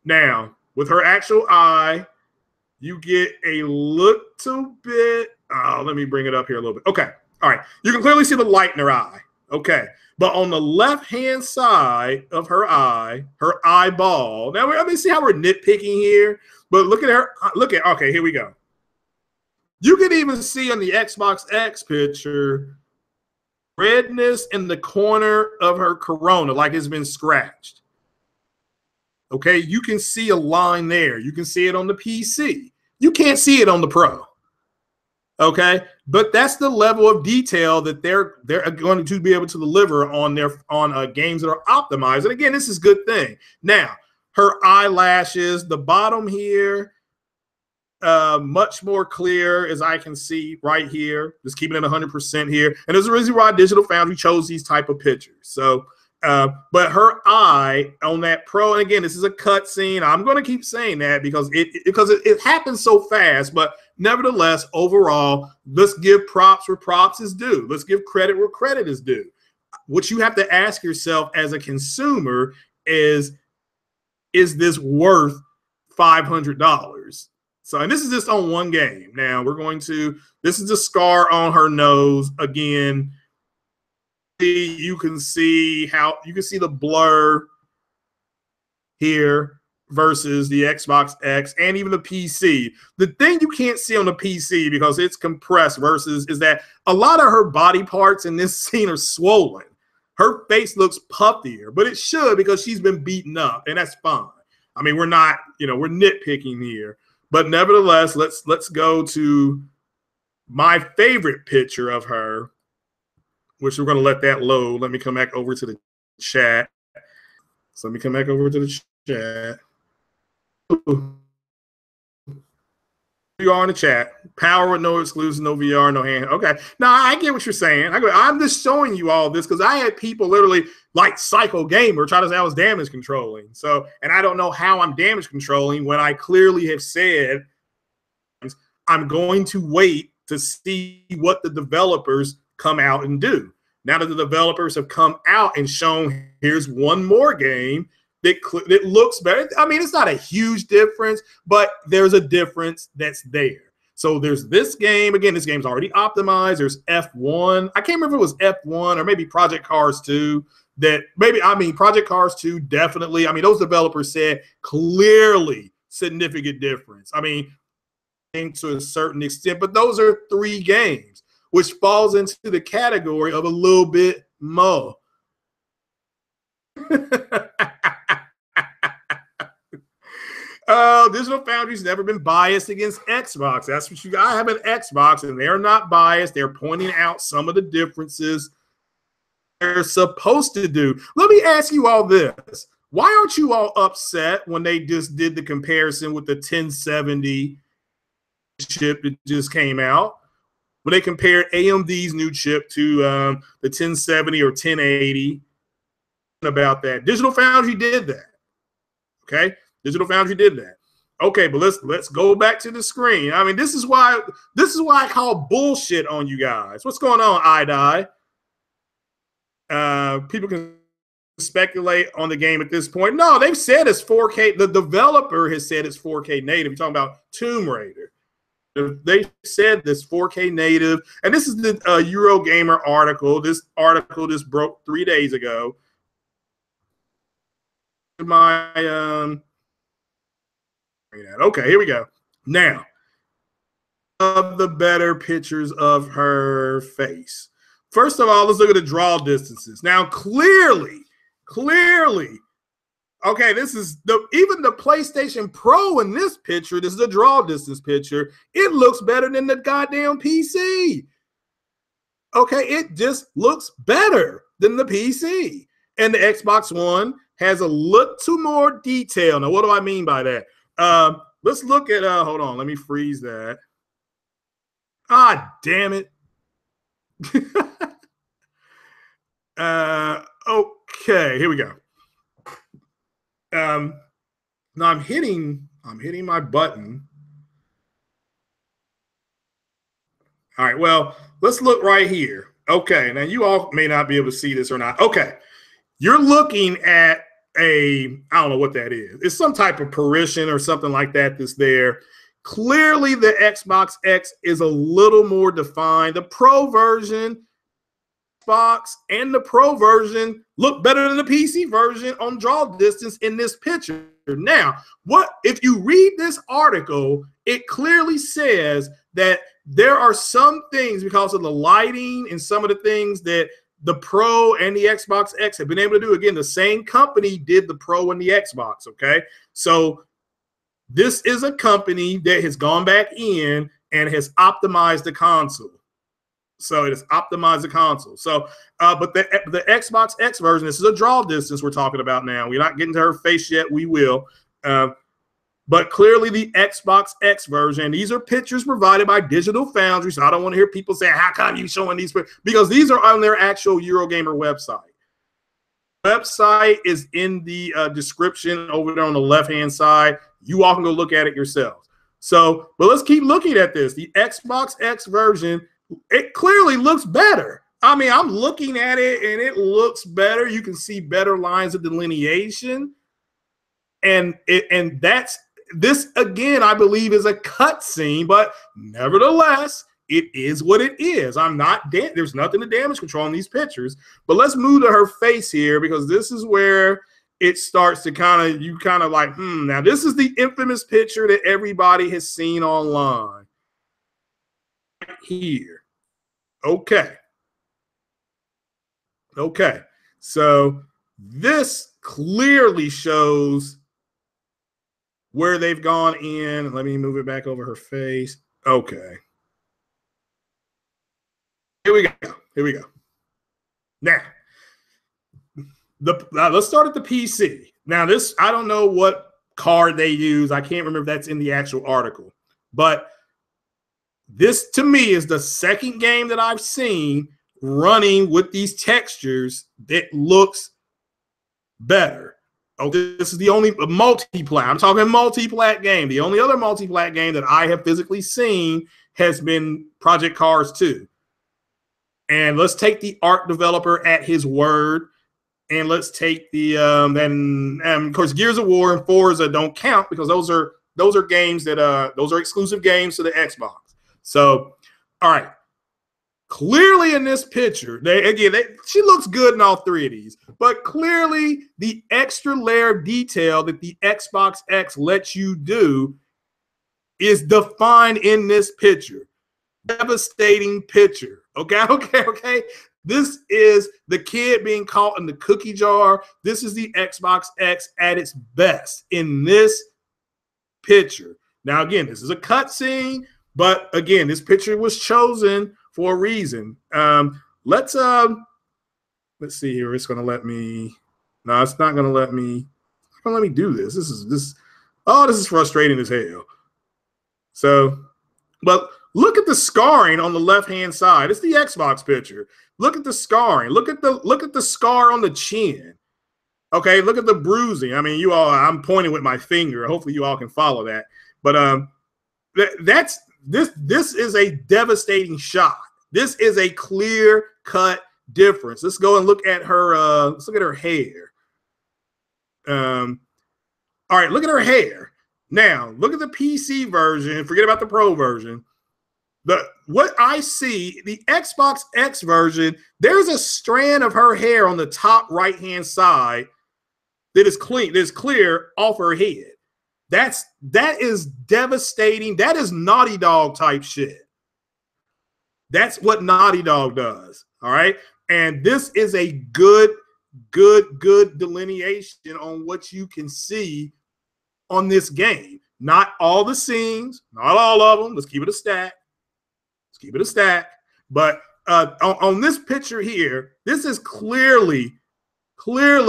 Now, with her actual eye, you get a little bit. Oh, let me bring it up here a little bit. Okay. All right. You can clearly see the light in her eye. Okay. But on the left-hand side of her eye, her eyeball. Now, let me see how we're nitpicking here. But look at her. Okay, here we go. You can even see on the Xbox X picture redness in the corner of her corona, like it's been scratched. Okay, you can see a line there. You can see it on the PC. You can't see it on the Pro. Okay, but that's the level of detail that they're going to be able to deliver on games that are optimized. And again, this is a good thing. Now, her eyelashes, the bottom here, much more clear as I can see right here. Just keeping it 100% here. And there's a reason why Digital Foundry chose these type of pictures. So But her eye on that Pro, and again, this is a cut scene. I'm going to keep saying that because it happens so fast. But nevertheless, overall, let's give props where props is due. Let's give credit where credit is due. What you have to ask yourself as a consumer is this worth $500? So, and this is just on one game. Now this is the scar on her nose again. You can see the blur here versus the Xbox X and even the PC. The thing you can't see on the PC because it's compressed versus is that a lot of her body parts in this scene are swollen. Her face looks puffier, but it should because she's been beaten up, and that's fine. I mean, we're not, we're nitpicking here, but nevertheless, let's go to my favorite picture of her, which we're going to let that load. Let me come back over to the chat. So let me come back over to the chat. Ooh. VR in the chat. Power with no exclusive, no VR, no hand. Okay. Now, I get what you're saying. I'm just showing you all this because I had people literally like Psycho Gamer try to say I was damage controlling. So, and I don't know how I'm damage controlling when I clearly have said I'm going to wait to see what the developers come out and do. Now that the developers have come out and shown here's one more game that looks better. I mean, it's not a huge difference, but there's a difference that's there. So there's this game. Again, this game's already optimized. There's F1. I can't remember if it was F1 or maybe Project Cars 2. Project Cars 2 definitely. I mean, those developers said clearly significant difference. I mean, to a certain extent, but those are 3 games, which falls into the category of a little bit more. Digital Foundry's never been biased against Xbox. That's what I have an Xbox, and they're not biased. They're pointing out some of the differences they're supposed to do. Let me ask you all this. Why aren't you all upset when they just did the comparison with the 1070 chip that just came out? When they compared AMD's new chip to the 1070 or 1080, about that. Digital Foundry did that. Okay, Digital Foundry did that. Okay, but let's go back to the screen. I mean, this is why I call bullshit on you guys. What's going on, iDie? People can speculate on the game at this point. No, they've said it's 4K. The developer has said it's 4K native. You're talking about Tomb Raider. They said this 4K native, and this is the Eurogamer article. This article just broke 3 days ago. Okay, here we go. Now, of the better pictures of her face. First of all, let's look at the draw distances. Now, clearly, okay, this is even the PlayStation Pro in this picture. This is a draw distance picture. It looks better than the goddamn PC. Okay, it just looks better than the PC. And the Xbox One has a little more detail. Now, what do I mean by that? Let's look at, hold on, let me freeze that. Ah, damn it. Okay, here we go. Now I'm hitting my button. All right, well, let's look right here. Okay, now you all may not be able to see this or not. Okay, you're looking at I don't know what that is. It's some type of Parisian or something like that that's there. Clearly, the Xbox X is a little more defined. The Pro version, Xbox, and the Pro version look better than the PC version on draw distance in this picture. Now, what if you read this article, it clearly says that there are some things because of the lighting and some of the things that the Pro and the Xbox X have been able to do. Again, the same company did the Pro and the Xbox, okay? So this is a company that has gone back in and has optimized the console. So it has optimized the console. So, but the Xbox X version, this is a draw distance we're talking about now. We're not getting to her face yet. We will. But clearly the Xbox X version, these are pictures provided by Digital Foundry. So I don't want to hear people say, how come you showing these? Because these are on their actual Eurogamer website. Website is in the description over there on the left-hand side. You all can go look at it yourselves. So, but let's keep looking at this. The Xbox X version, it clearly looks better. I mean, I'm looking at it and it looks better. You can see better lines of delineation. And that's this again, I believe, is a cutscene, but nevertheless, it is what it is. There's nothing to damage control in these pictures. But let's move to her face here, because this is where it starts to kind of like, now this is the infamous picture that everybody has seen online. Right here. Okay. So this clearly shows where they've gone in. Let me move it back over her face. Okay. Here we go. Now, let's start at the PC. Now, this, I don't know what card they use. I can't remember if that's in the actual article. But this, to me, is the second game that I've seen running with these textures that looks better. Oh, this is the only multi-plat. I'm talking multi-plat game. The only other multi-plat game that I have physically seen has been Project Cars 2. And let's take the art developer at his word. And let's take the of course, Gears of War and Forza don't count, because those are games that those are exclusive games to the Xbox. So, all right. Clearly in this picture, she looks good in all three of these, but clearly the extra layer of detail that the Xbox X lets you do is defined in this picture. Devastating picture. Okay. This is the kid being caught in the cookie jar. This is the Xbox X at its best in this picture. Now, again, this is a cutscene, but again, this picture was chosen for a reason. Let's see here. It's gonna let me. No, it's not gonna let me. It's gonna let me do this. This is frustrating as hell. So, but look at the scarring on the left-hand side. It's the Xbox picture. Look at the scarring. Look at the scar on the chin. Okay, look at the bruising. I mean, you all, I'm pointing with my finger. Hopefully you all can follow that. But this is a devastating shot. This is a clear-cut difference. Let's go and look at her, let's look at her hair. All right, look at her hair. Now, look at the PC version. Forget about the Pro version. What I see, the Xbox X version, there's a strand of her hair on the top right-hand side that is clean, that is clear off her head. That is devastating. That is Naughty Dog type shit. That's what Naughty Dog does. All right. And this is a good delineation on what you can see on this game. Not all the scenes, not all of them. Let's keep it a stack. But on this picture here, this is clearly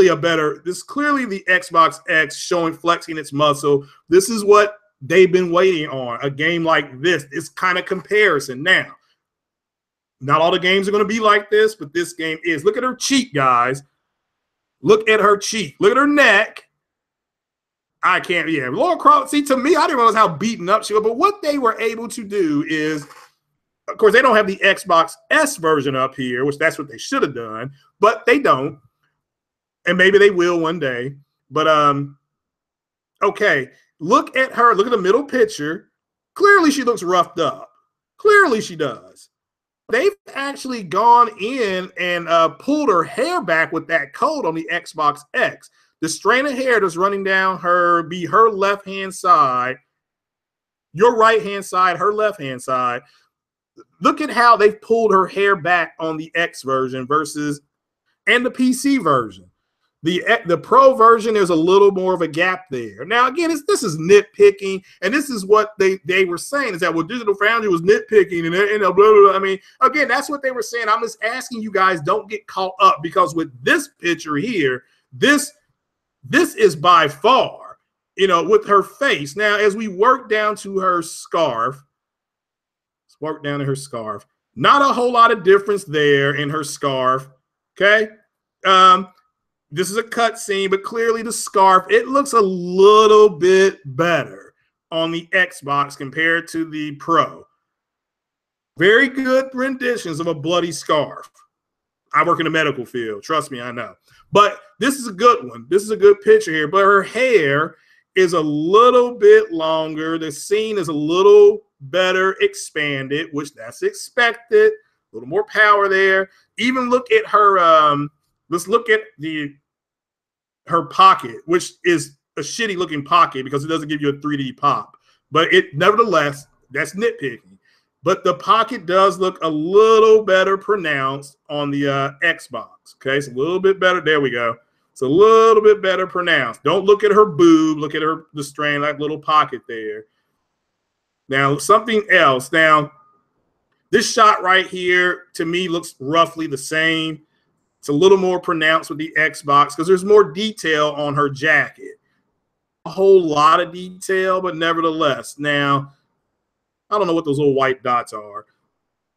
a better, this is clearly the Xbox X showing, flexing its muscle. This is what they've been waiting on, a game like this kind of comparison. Now, not all the games are going to be like this, but this game is. Look at her cheek, guys. Look at her cheek. Look at her neck. I can't, Laura Croft, see, to me, I didn't realize how beaten up she was, but what they were able to do is, of course, they don't have the Xbox S version up here, which that's what they should have done, but they don't. And maybe they will one day. But okay, look at her. Look at the middle picture. Clearly, she looks roughed up. Clearly, she does. They've actually gone in and pulled her hair back with that coat on the Xbox X. The strand of hair that's running down her left-hand side, your right-hand side, her left-hand side. Look at how they've pulled her hair back on the X version and the PC version. The Pro version, there's a little more of a gap there. Now, again, this is nitpicking, and this is what they were saying, is that, well, Digital Foundry was nitpicking, and blah, blah, blah. I mean, again, that's what they were saying. I'm just asking you guys, don't get caught up, because with this picture here, this is by far, with her face. Now, as we work down to her scarf, not a whole lot of difference there in her scarf, okay? This is a cut scene, but clearly the scarf, it looks a little bit better on the Xbox compared to the Pro. Very good renditions of a bloody scarf. I work in the medical field. Trust me, I know. But this is a good one. This is a good picture here. But her hair is a little bit longer. The scene is a little better expanded, which that's expected. A little more power there. Even look at her. Let's look at her pocket, which is a shitty looking pocket because it doesn't give you a 3D pop. But it, nevertheless, that's nitpicking. But the pocket does look a little better pronounced on the Xbox. Okay, it's a little bit better. There we go. It's a little bit better pronounced. Don't look at her boob. Look at her, the strain, like little pocket there. Now, something else. Now, this shot right here, to me, looks roughly the same. It's a little more pronounced with the Xbox because there's more detail on her jacket. A whole lot of detail, but nevertheless. Now, I don't know what those little white dots are.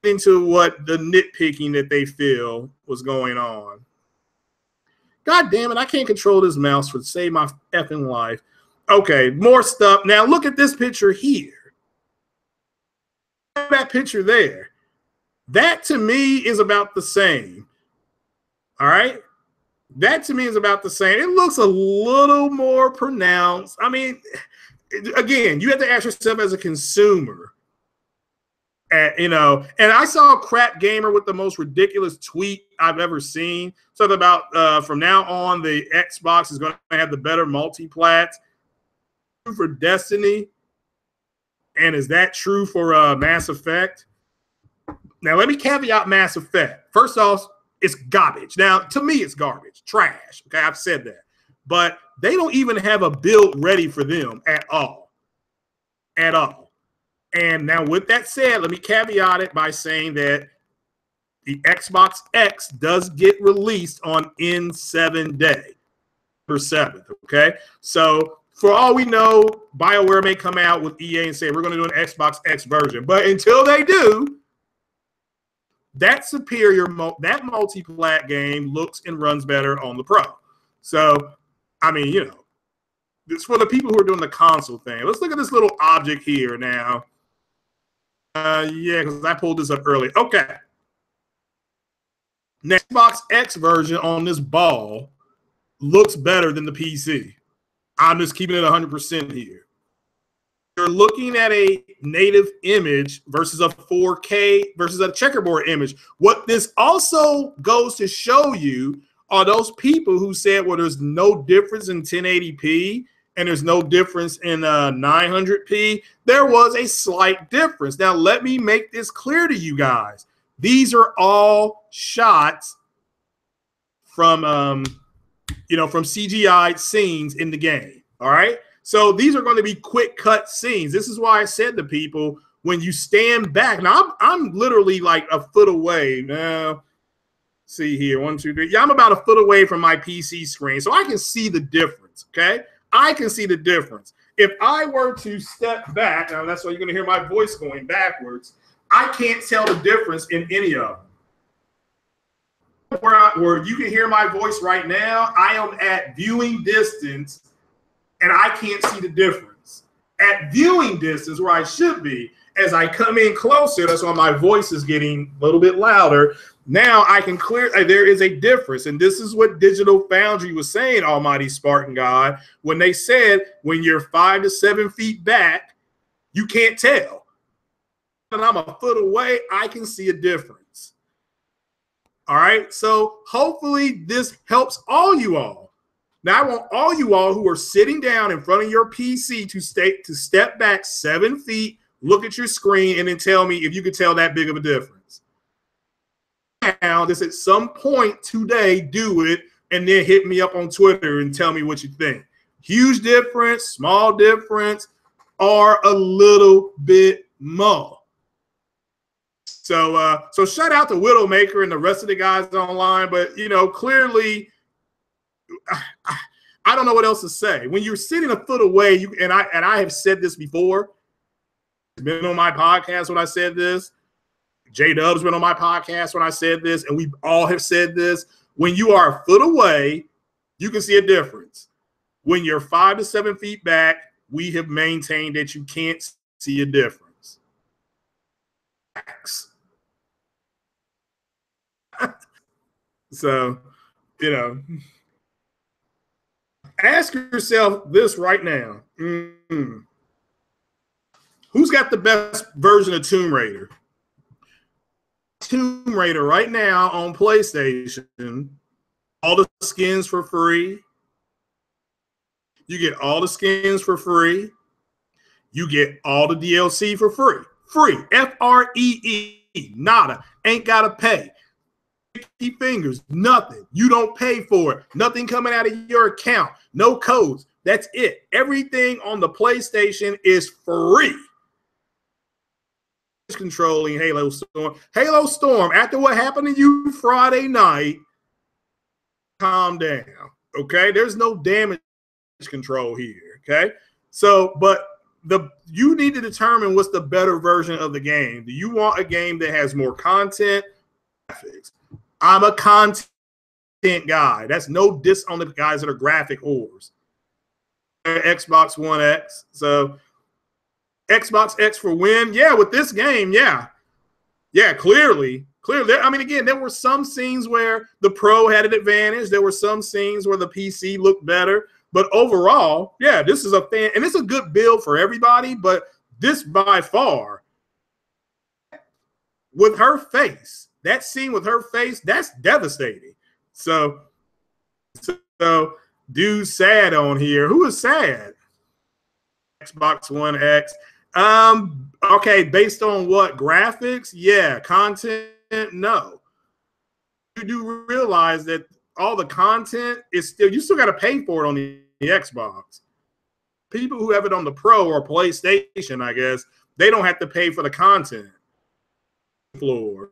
Into what the nitpicking that they feel was going on. God damn it, I can't control this mouse for save my effing life. Okay, more stuff. Now look at this picture here. That picture there. That to me is about the same. All right? That to me is about the same. It looks a little more pronounced. I mean, again, you have to ask yourself as a consumer. You know, and I saw Crap Gamer with the most ridiculous tweet I've ever seen. Something about from now on, the Xbox is going to have the better multi-plats for Destiny. And is that true for Mass Effect? Now, let me caveat Mass Effect. First off, it's garbage. Now, to me, it's garbage, trash. Okay, I've said that. But they don't even have a build ready for them at all. At all. And now with that said, let me caveat it by saying that the Xbox X does get released on N7 day, November 7th, okay? So for all we know, BioWare may come out with EA and say, we're going to do an Xbox X version. But until they do, that superior, that multi-plat game looks and runs better on the Pro. So, I mean, you know, it's for the people who are doing the console thing. Let's look at this little object here now. Yeah, because I pulled this up early. Okay. Next Xbox X version on this ball looks better than the PC. I'm just keeping it 100% here. You're looking at a native image versus a 4K versus a checkerboard image. What this also goes to show you are those people who said, well, there's no difference in 1080p and there's no difference in 900p. There was a slight difference. Now, let me make this clear to you guys. These are all shots from, you know, from CGI scenes in the game. All right. So these are going to be quick cut scenes. This is why I said to people, when you stand back, now I'm literally like a foot away. Now, see here, 1, 2, 3. Yeah, I'm about a foot away from my PC screen, so I can see the difference. Okay. I can see the difference. If I were to step back, now that's why you're going to hear my voice going backwards, I can't tell the difference in any of them. Where you can hear my voice right now, I am at viewing distance, and I can't see the difference. At viewing distance, where I should be, as I come in closer, that's why my voice is getting a little bit louder. Now I can clear, there is a difference. And this is what Digital Foundry was saying, Almighty Spartan God, when they said, when you're 5 to 7 feet back, you can't tell. And I'm a foot away, I can see a difference. All right. So hopefully this helps all you all. Now I want all you all who are sitting down in front of your PC to step back 7 feet, look at your screen, and then tell me if you could tell that big of a difference. Now, just at some point today, do it, and then hit me up on Twitter and tell me what you think. Huge difference, small difference, or a little bit more. So, so shout out to Widowmaker and the rest of the guys online, but you know, clearly, I don't know what else to say. When you're sitting a foot away, and I have said this before. It's been on my podcast when I said this. J-Dub's been on my podcast when I said this, and we all have said this. When you are a foot away You can see a difference. When you're 5 to 7 feet back, we have maintained that you can't see a difference. So, you know, ask yourself this right now. Who's got the best version of Tomb Raider? Tomb Raider right now on PlayStation, all the skins for free. You get all the skins for free. You get all the DLC for free. Free. F-R-E-E. Nada. Ain't got to pay. 50 fingers. Nothing. You don't pay for it. Nothing coming out of your account. No codes. That's it. Everything on the PlayStation is free. Controlling Halo Storm. Halo Storm, after what happened to you Friday night, calm down. Okay? There's no damage control here. Okay? So, but you need to determine what's the better version of the game. Do you want a game that has more content? Graphics. I'm a content guy. That's no diss on the guys that are graphic whores. Xbox One X. So Xbox X for win. Yeah, with this game, yeah. Yeah, clearly. I mean, again, there were some scenes where the Pro had an advantage. There were some scenes where the PC looked better. But overall, yeah, this is a fan, and it's a good build for everybody. But this by far, with her face, that scene with her face, that's devastating. So dude sad on here. Who is sad? Xbox One X. Okay, based on what? Graphics? Yeah. Content? No. You do realize that all the content is still, you still got to pay for it on the Xbox. People who have it on the Pro or PlayStation, I guess, they don't have to pay for the content. Floor.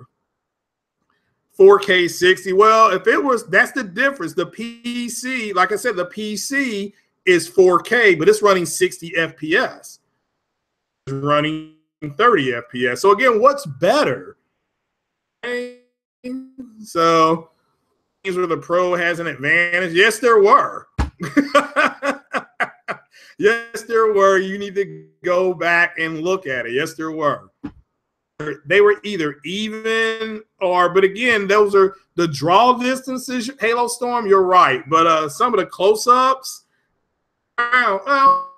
4K 60. Well, if it was, that's the difference. The PC, like I said, the PC is 4K, but it's running 60 FPS. It's running 30 FPS. So again, what's better? So where the Pro has an advantage. Yes, there were. Yes, there were. You need to go back and look at it. Yes, there were. They were either even or, but again, those are the draw distances. Halo Storm, you're right. But some of the close-ups, well,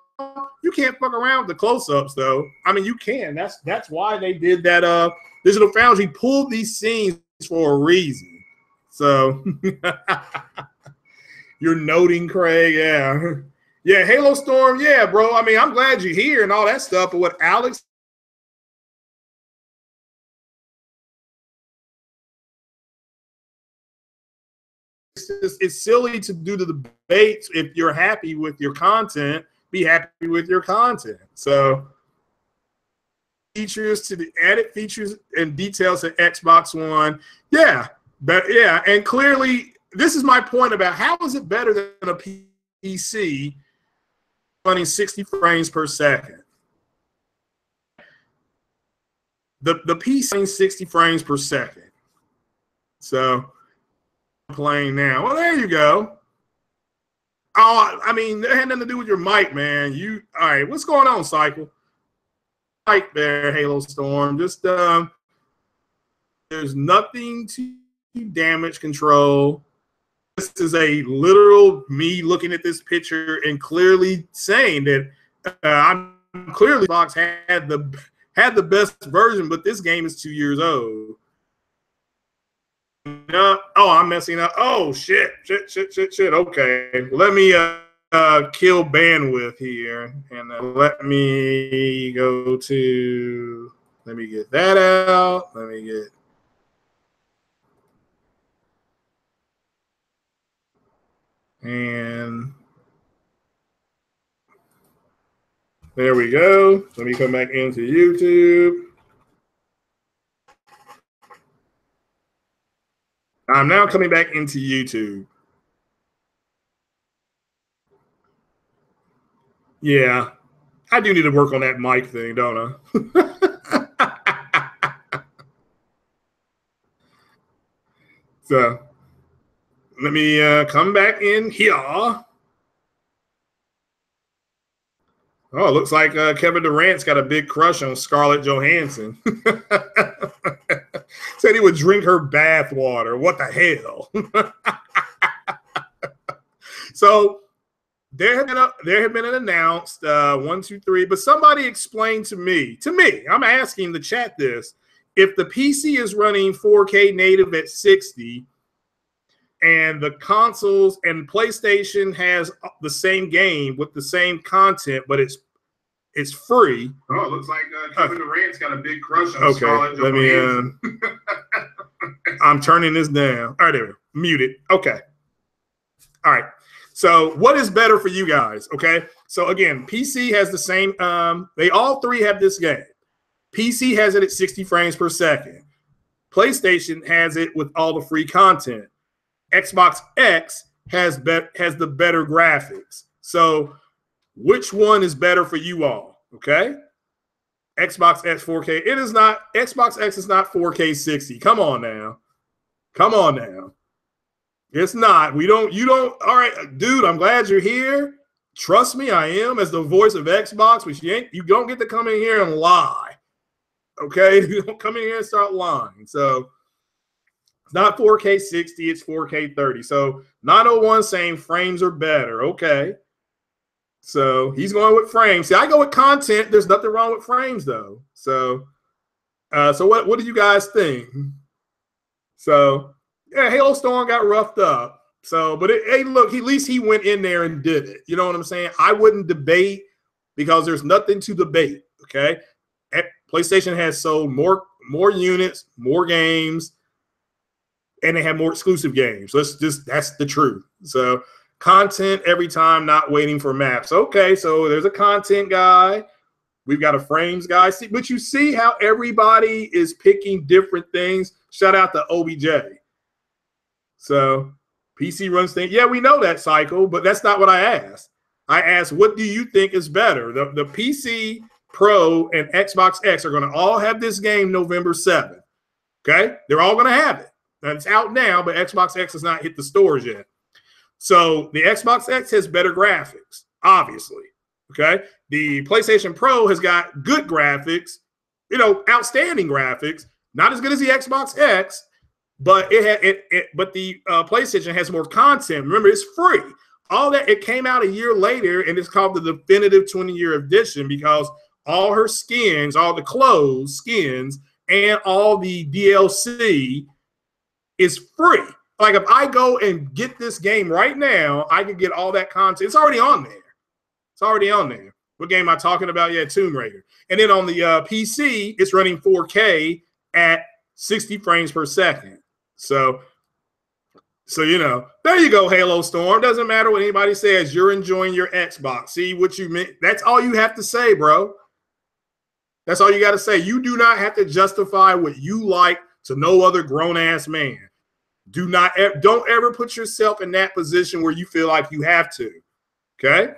you can't fuck around with the close-ups, though. I mean, you can. That's why they did that. Digital Foundry pulled these scenes for a reason. So you're noting, Craig. Yeah. Yeah, Halo Storm. Yeah, bro. I mean, I'm glad you're here and all that stuff. But what Alex, it's silly to do the debates. If you're happy with your content, be happy with your content. So features to the added features and details of Xbox One. Yeah, but yeah, and clearly this is my point about how is it better than a PC running 60 frames per second. The PC running 60 frames per second. So playing now. Well, there you go. Oh, I mean, it had nothing to do with your mic, man. All right, what's going on, Cycle? Mic there, Halo Storm. Just there's nothing to damage control. This is a literal me looking at this picture and clearly saying that I'm clearly Xbox had the best version, but this game is 2 years old. Oh, I'm messing up. Oh, shit. Okay. Let me kill bandwidth here. And let me go to, let me get that out. Let me get. And there we go. Let me come back into YouTube. I'm now coming back into YouTube. Yeah, I do need to work on that mic thing, don't I? So, Let me come back in here. Oh, it looks like Kevin Durant's got a big crush on Scarlett Johansson. Said he would drink her bath water. What the hell? So there had been an announced 1, 2, 3, but somebody explained to me, I'm asking the chat this, if the PC is running 4K native at 60 and the consoles and PlayStation has the same game with the same content, but it's free. Oh, it looks like Kevin Durant's got a big crush on Scarlett Johansson. I'm turning this down. All right, there, mute it. Okay. All right. So what is better for you guys? Okay. So again, PC has the same. They all three have this game. PC has it at 60 frames per second. PlayStation has it with all the free content. Xbox X has the better graphics. So which one is better for you all? Okay. Xbox X 4K. It is not. Xbox X is not 4K 60. Come on now. Come on now. It's not. You don't. All right, dude, I'm glad you're here. Trust me, I am as the voice of Xbox, but you don't get to come in here and lie. Okay? You don't come in here and start lying. So it's not 4K 60, it's 4K 30. So 901 saying frames are better. Okay. So he's going with frames. See, I go with content. There's nothing wrong with frames, though. So what do you guys think? So yeah, Halo Storm got roughed up. So, but hey, look, at least he went in there and did it. You know what I'm saying? I wouldn't debate because there's nothing to debate. Okay, PlayStation has sold more units, more games, and they have more exclusive games. That's the truth. So content every time, not waiting for maps. Okay, so there's a content guy. We've got a frames guy. See, but you see how everybody is picking different things. Shout out to OBJ. So PC runs things. Yeah, we know that cycle, but that's not what I asked. I asked, what do you think is better? The PC Pro and Xbox X are going to all have this game November 7th. Okay? They're all going to have it. It's out now, but Xbox X has not hit the stores yet. So the Xbox X has better graphics, obviously. Okay? The PlayStation Pro has got good graphics, outstanding graphics, not as good as the Xbox X. But but the PlayStation has more content. Remember, it's free. All that, it came out a year later, and it's called the definitive 20-year edition because all her skins, all the clothes, skins, and all the DLC is free. Like if I go and get this game right now, I can get all that content. It's already on there. It's already on there. What game am I talking about? Yeah, Tomb Raider. And then on the PC, it's running 4K at 60 frames per second. So there you go, Halo Storm. Doesn't matter what anybody says. You're enjoying your Xbox. See what you meant? That's all you have to say, bro. That's all you got to say. You do not have to justify what you like to no other grown-ass man. Don't ever put yourself in that position where you feel like you have to. Okay?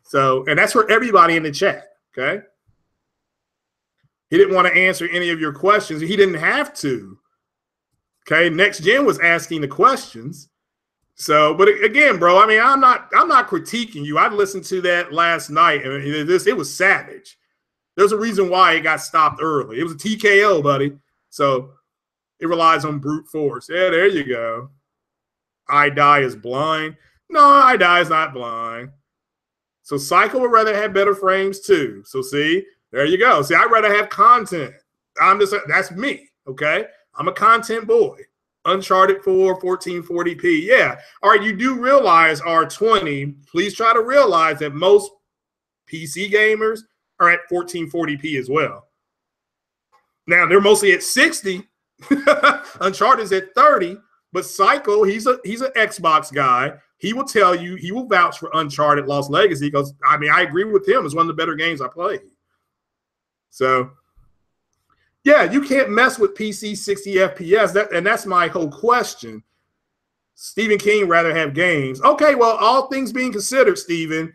So, and that's for everybody in the chat. Okay? He didn't want to answer any of your questions. He didn't have to. Okay, Next Gen was asking the questions. So, but again, bro, I mean, I'm not critiquing you. I listened to that last night, and it was savage. There's a reason why it got stopped early. It was a TKO, buddy. So it relies on brute force. Yeah, there you go. I Die is blind. No, I Die is not blind. So Cycle would rather have better frames too. So see, there you go. See, I'd rather have content. That's me. Okay. I'm a content boy. Uncharted 4, 1440p. Yeah. All right. You do realize R20. Please try to realize that most PC gamers are at 1440p as well. Now they're mostly at 60. Uncharted's at 30. But Cycle, he's an Xbox guy. He will tell you, he will vouch for Uncharted Lost Legacy because I mean I agree with him. It's one of the better games I played. So. Yeah, you can't mess with PC 60 FPS. And that's my whole question. Stephen King rather have games. Okay, well, all things being considered, Stephen,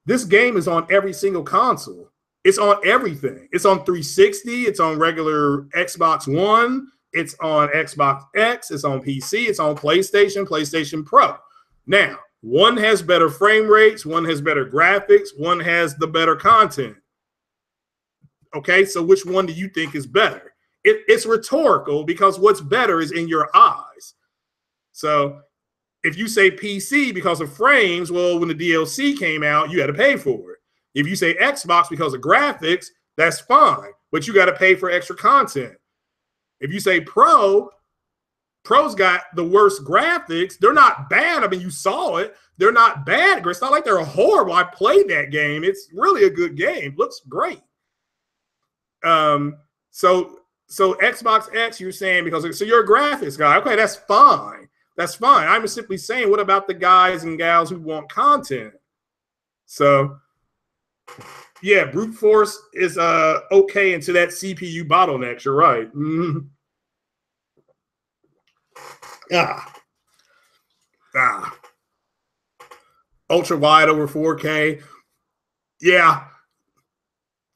this game is on every single console. It's on everything. It's on 360. It's on regular Xbox One. it's on Xbox X, it's on PC, it's on PlayStation, PlayStation Pro. Now, one has better frame rates, one has better graphics, one has the better content. Okay, so which one do you think is better? It's rhetorical because what's better is in your eyes. So if you say PC because of frames, well, when the DLC came out, you had to pay for it. If you say Xbox because of graphics, that's fine, but you got to pay for extra content. If you say Pro's got the worst graphics. They're not bad. I mean, you saw it. They're not bad. It's not like they're horrible. I played that game. It's really a good game. Looks great. So Xbox X, you're saying because so you're a graphics guy. Okay, that's fine. That's fine. I'm simply saying, what about the guys and gals who want content? So yeah, brute force is okay into that CPU bottlenecks. You're right. Mm-hmm. Ultra wide over 4K. Yeah.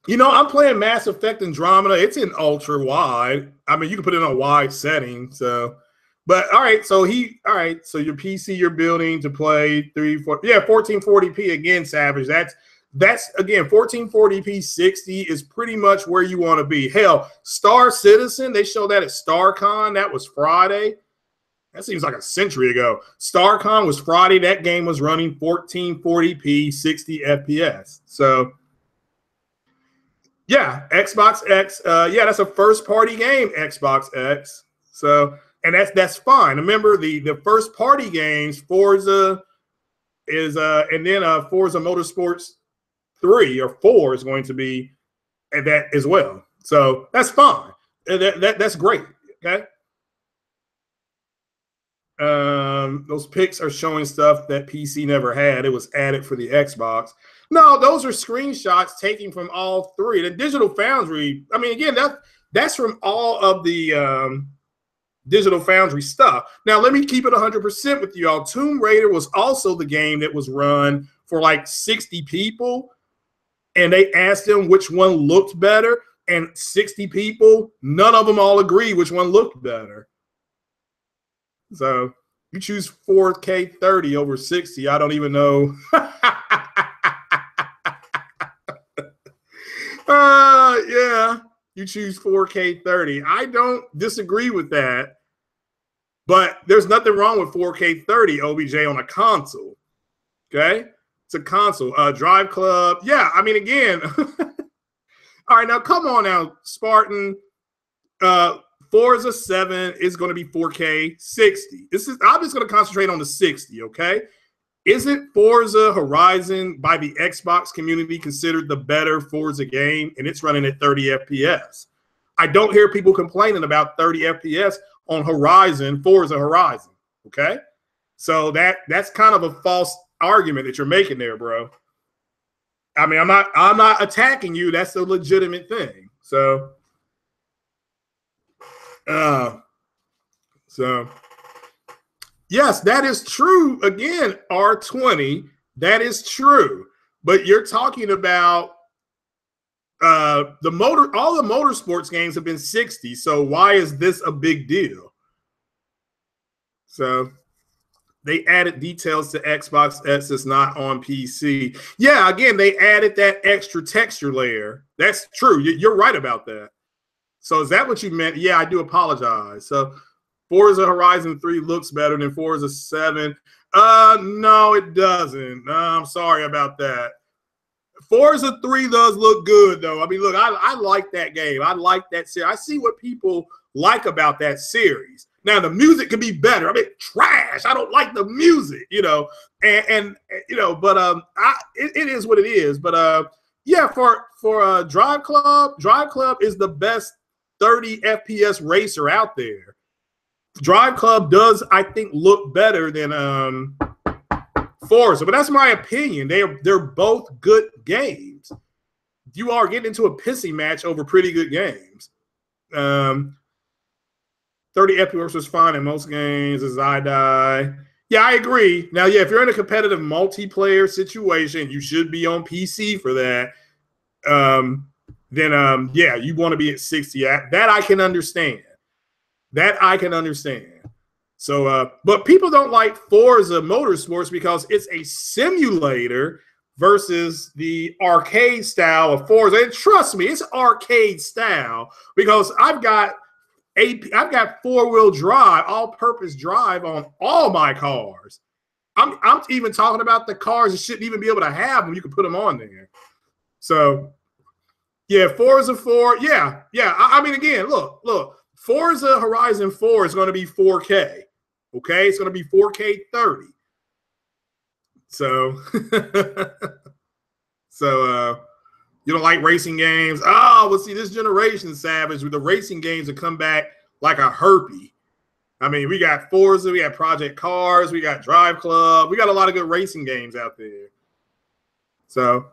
You know, I'm playing Mass Effect Andromeda. It's in ultra wide. I mean, you can put it on a wide setting. So, but all right. So your PC you're building to play 1440p again, Savage. That's again 1440p 60 is pretty much where you want to be. Hell, Star Citizen, they showed that at StarCon. That was Friday. That seems like a century ago. StarCon was Friday. That game was running 1440p 60 FPS. So yeah, Xbox X. Yeah, that's a first-party game, Xbox X. So, and that's fine. Remember, the first-party games, Forza is, and then Forza Motorsports 3 or 4 is going to be at that as well. So that's fine. That's great. Okay. Those pics are showing stuff that PC never had. It was added for the Xbox. No, those are screenshots taken from all three. The Digital Foundry, I mean, again, that's from all of the Digital Foundry stuff. Now, let me keep it 100% with you all. Tomb Raider was also the game that was run for like 60 people, and they asked them which one looked better, and 60 people, none of them all agree which one looked better. So you choose 4K 30 over 60. I don't even know. Yeah, you choose 4K 30. I don't disagree with that, but there's nothing wrong with 4K 30 OBJ on a console. Okay, it's a console. Drive Club. Yeah, I mean, again. All right, now come on now, Spartan. Forza 7 is going to be 4K 60. I'm just going to concentrate on the 60, okay? Isn't Forza Horizon by the Xbox community considered the better Forza game? And it's running at 30 FPS. I don't hear people complaining about 30 FPS on Forza Horizon, okay? So that's kind of a false argument that you're making there, bro. I mean, I'm not attacking you. That's a legitimate thing. So yes, that is true. Again, R20, that is true. But you're talking about all the motorsports games have been 60. So why is this a big deal? So they added details to Xbox X that's not on PC. Yeah, again, they added that extra texture layer. That's true. You're right about that. So is that what you meant? Yeah, I do apologize. So Forza Horizon 3 looks better than Forza 7. No, it doesn't. No, I'm sorry about that. Forza 3 does look good, though. I mean, look, I like that game. I like that series. I see what people like about that series. Now, the music could be better. I mean, trash. I don't like the music, you know. And you know, but it is what it is. But yeah, for Drive Club is the best 30 FPS racer out there. Drive Club does, I think, look better than Forza, but that's my opinion. They're both good games. You are getting into a pissing match over pretty good games. 30 FPS is fine in most games, as I die. Yeah, I agree. Now, yeah, if you're in a competitive multiplayer situation, you should be on PC for that. Then yeah, you want to be at 60. That I can understand. That I can understand. So, but people don't like Forza Motorsports because it's a simulator versus the arcade style of Forza. And trust me, it's arcade style because I've got 4-wheel drive, all-purpose drive on all my cars. I'm even talking about the cars that shouldn't even be able to have them. You can put them on there. So, yeah, Forza 4. Yeah. I mean, again, look. Forza Horizon 4 is going to be 4K. Okay, it's going to be 4K 30. So, you don't like racing games? Oh, well, see, this generation, Savage, with the racing games that come back like a herpy. I mean, we got Forza, we got Project Cars, we got Drive Club, we got a lot of good racing games out there. So,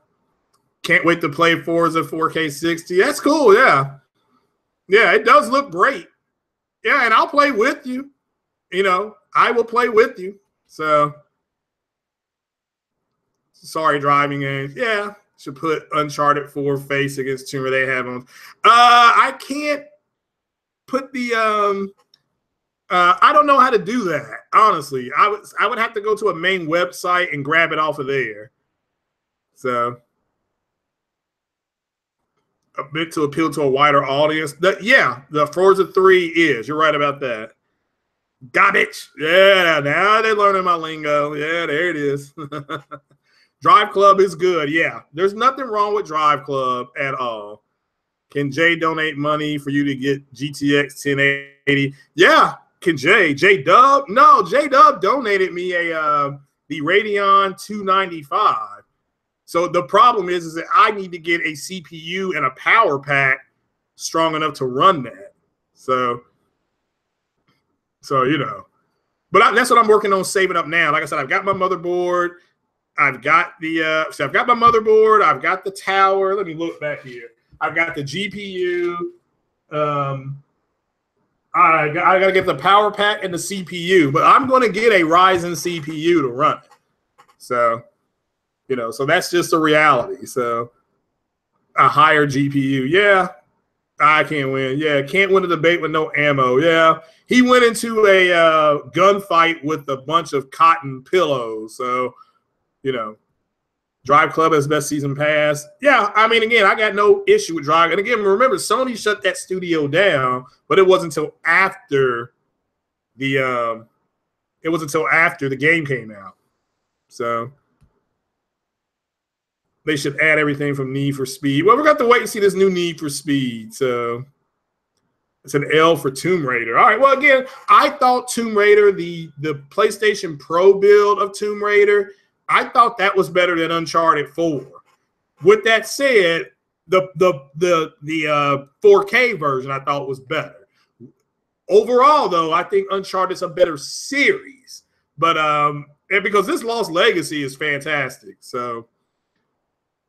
can't wait to play Forza 4K 60. That's cool, yeah. Yeah, it does look great. Yeah, and I'll play with you. You know, I will play with you. So, sorry, driving games. Yeah, should put Uncharted 4 face against Tomb Raider they have on. I can't put the I don't know how to do that. Honestly, I would have to go to a main website and grab it off of there. So, a bit to appeal to a wider audience. The Forza 3 is. You're right about that. Garbage. Yeah, now they're learning my lingo. Yeah, there it is. Drive Club is good. Yeah, there's nothing wrong with Drive Club at all. Can Jay donate money for you to get GTX 1080? Yeah, can J Dub? No, J Dub donated me the Radeon 295. So the problem is that I need to get a CPU and a power pack strong enough to run that. So you know, but that's what I'm working on saving up now. Like I said, I've got my motherboard. I've got the I've got my motherboard. I've got the tower. Let me look back here. I've got the GPU. I got to get the power pack and the CPU, but I'm going to get a Ryzen CPU to run it. So, you know, so that's just a reality. So, a higher GPU, yeah. I can't win. Yeah, can't win a debate with no ammo. Yeah, he went into a gunfight with a bunch of cotton pillows. So, you know, Drive Club has best season pass. Yeah, I mean, again, I got no issue with Drive. And again, remember, Sony shut that studio down, but it wasn't until after the game came out. So they should add everything from Need for Speed. Well, we're going to have to wait and see this new Need for Speed. So it's an L for Tomb Raider. All right. Well, again, I thought Tomb Raider, the PlayStation Pro build of Tomb Raider, I thought that was better than Uncharted 4. With that said, the 4K version I thought was better. Overall, though, I think Uncharted's a better series. But and because this Lost Legacy is fantastic. So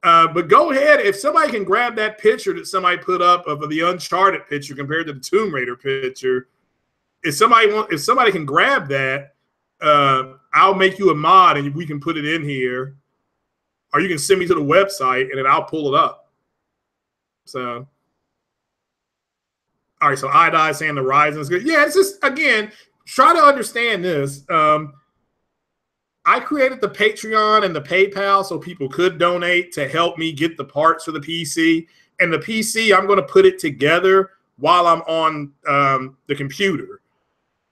but go ahead, if somebody can grab that picture that somebody put up of the Uncharted picture compared to the Tomb Raider picture, if somebody can grab that, I'll make you a mod and we can put it in here, or you can send me to the website and then I'll pull it up. So, all right. So iDie saying the Ryzen is good. Yeah, it's just, again, try to understand this. I created the Patreon and the PayPal so people could donate to help me get the parts for the PC. And the PC, I'm going to put it together while I'm on the computer.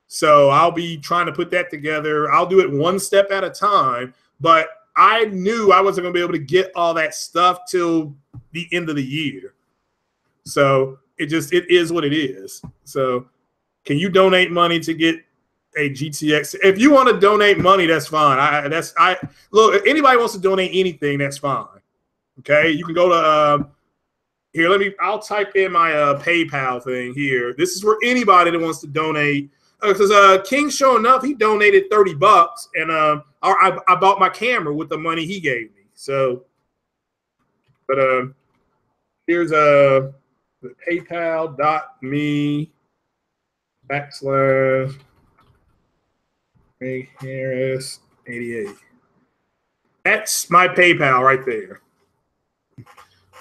So I'll be trying to put that together. I'll do it one step at a time. But I knew I wasn't going to be able to get all that stuff till the end of the year. So it is what it is. So can you donate money to get a GTX? If you want to donate money, that's fine. Look, if anybody wants to donate anything, that's fine. Okay, you can go to here. I'll type in my PayPal thing here. This is for anybody that wants to donate. Because King, sure enough, he donated $30, and I bought my camera with the money he gave me. So, but here's the PayPal.me/ Craig Harris 88. That's my PayPal right there.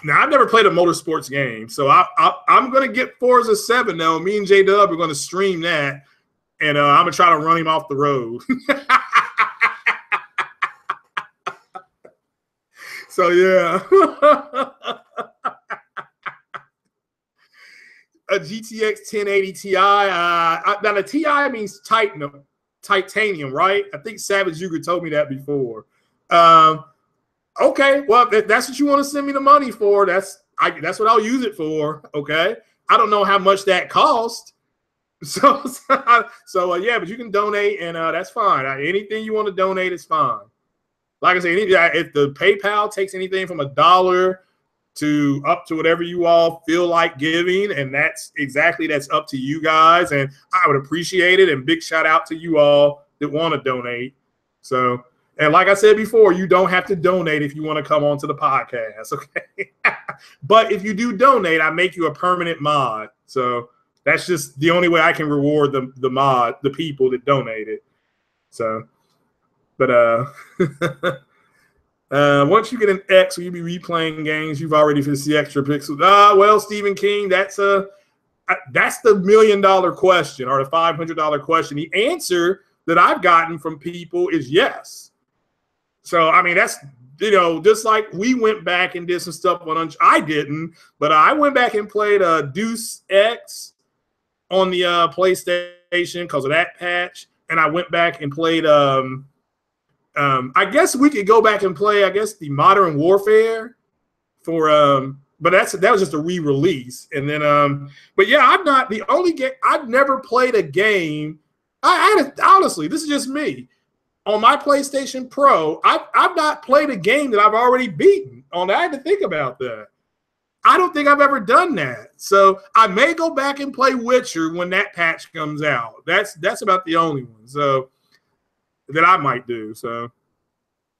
Now, I've never played a motorsports game, so I'm going to get Forza 7, though. Me and J-Dub are going to stream that, and I'm going to try to run him off the road. So, yeah. A GTX 1080 Ti. Now, the Ti means titanium, right? I think Savage Yuga told me that before. Okay, well, if that's what you want to send me the money for, that's what I'll use it for. Okay, I don't know how much that cost, so yeah, but you can donate, and that's fine. Anything you want to donate is fine. Like I said, if the PayPal takes anything from $1 to up to whatever you all feel like giving, and that's up to you guys, and I would appreciate it. And big shout out to you all that want to donate. So. And like I said before, you don't have to donate if you want to come onto the podcast, okay? But if you do donate, I make you a permanent mod. So that's just the only way I can reward the people that donated. So, but once you get an X, will you be replaying games you've already finished the extra pixels? Well, Stephen King, that's the $1 million question, or the $500 question. The answer that I've gotten from people is yes. So, I mean, that's, just like we went back and did some stuff on, I didn't, but I went back and played Deus Ex on the PlayStation because of that patch. And I went back and played, I guess we could go back and play, the Modern Warfare but that was just a re-release. And then, but yeah, I've never played a game. Honestly, this is just me. On my PlayStation Pro, I've not played a game that I've already beaten. I had to think about that. I don't think I've ever done that. So I may go back and play Witcher when that patch comes out. That's about the only one so that I might do. So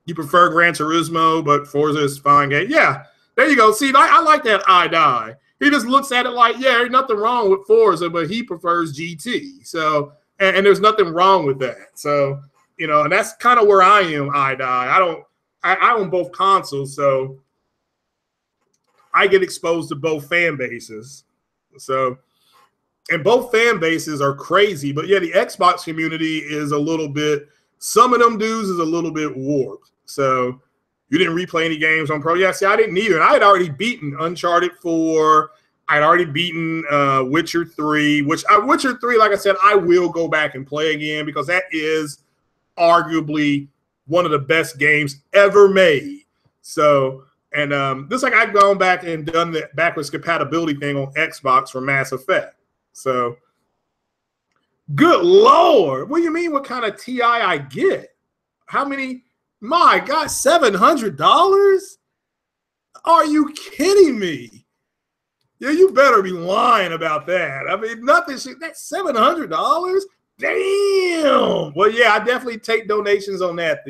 you prefer Gran Turismo, but Forza is a fine game. Yeah, there you go. See, I like that I die. He just looks at it like, yeah, there's nothing wrong with Forza, but he prefers GT. So and there's nothing wrong with that. So and that's kind of where I am. I own both consoles, so I get exposed to both fan bases. So, and both fan bases are crazy, but yeah, the Xbox community is a little bit. Some of them dudes is a little bit warped. So, you didn't replay any games on Pro? Yeah, see, I didn't either, and I had already beaten Uncharted 4. I'd already beaten Witcher 3, Witcher 3, like I said, I will go back and play again because that is arguably one of the best games ever made. So, and just like I've gone back and done the backwards compatibility thing on Xbox for Mass Effect. So, good Lord. What do you mean what kind of TI I get? How many? My God, $700? Are you kidding me? Yeah, you better be lying about that. I mean, that's $700? Damn. Well, yeah, I definitely take donations on that.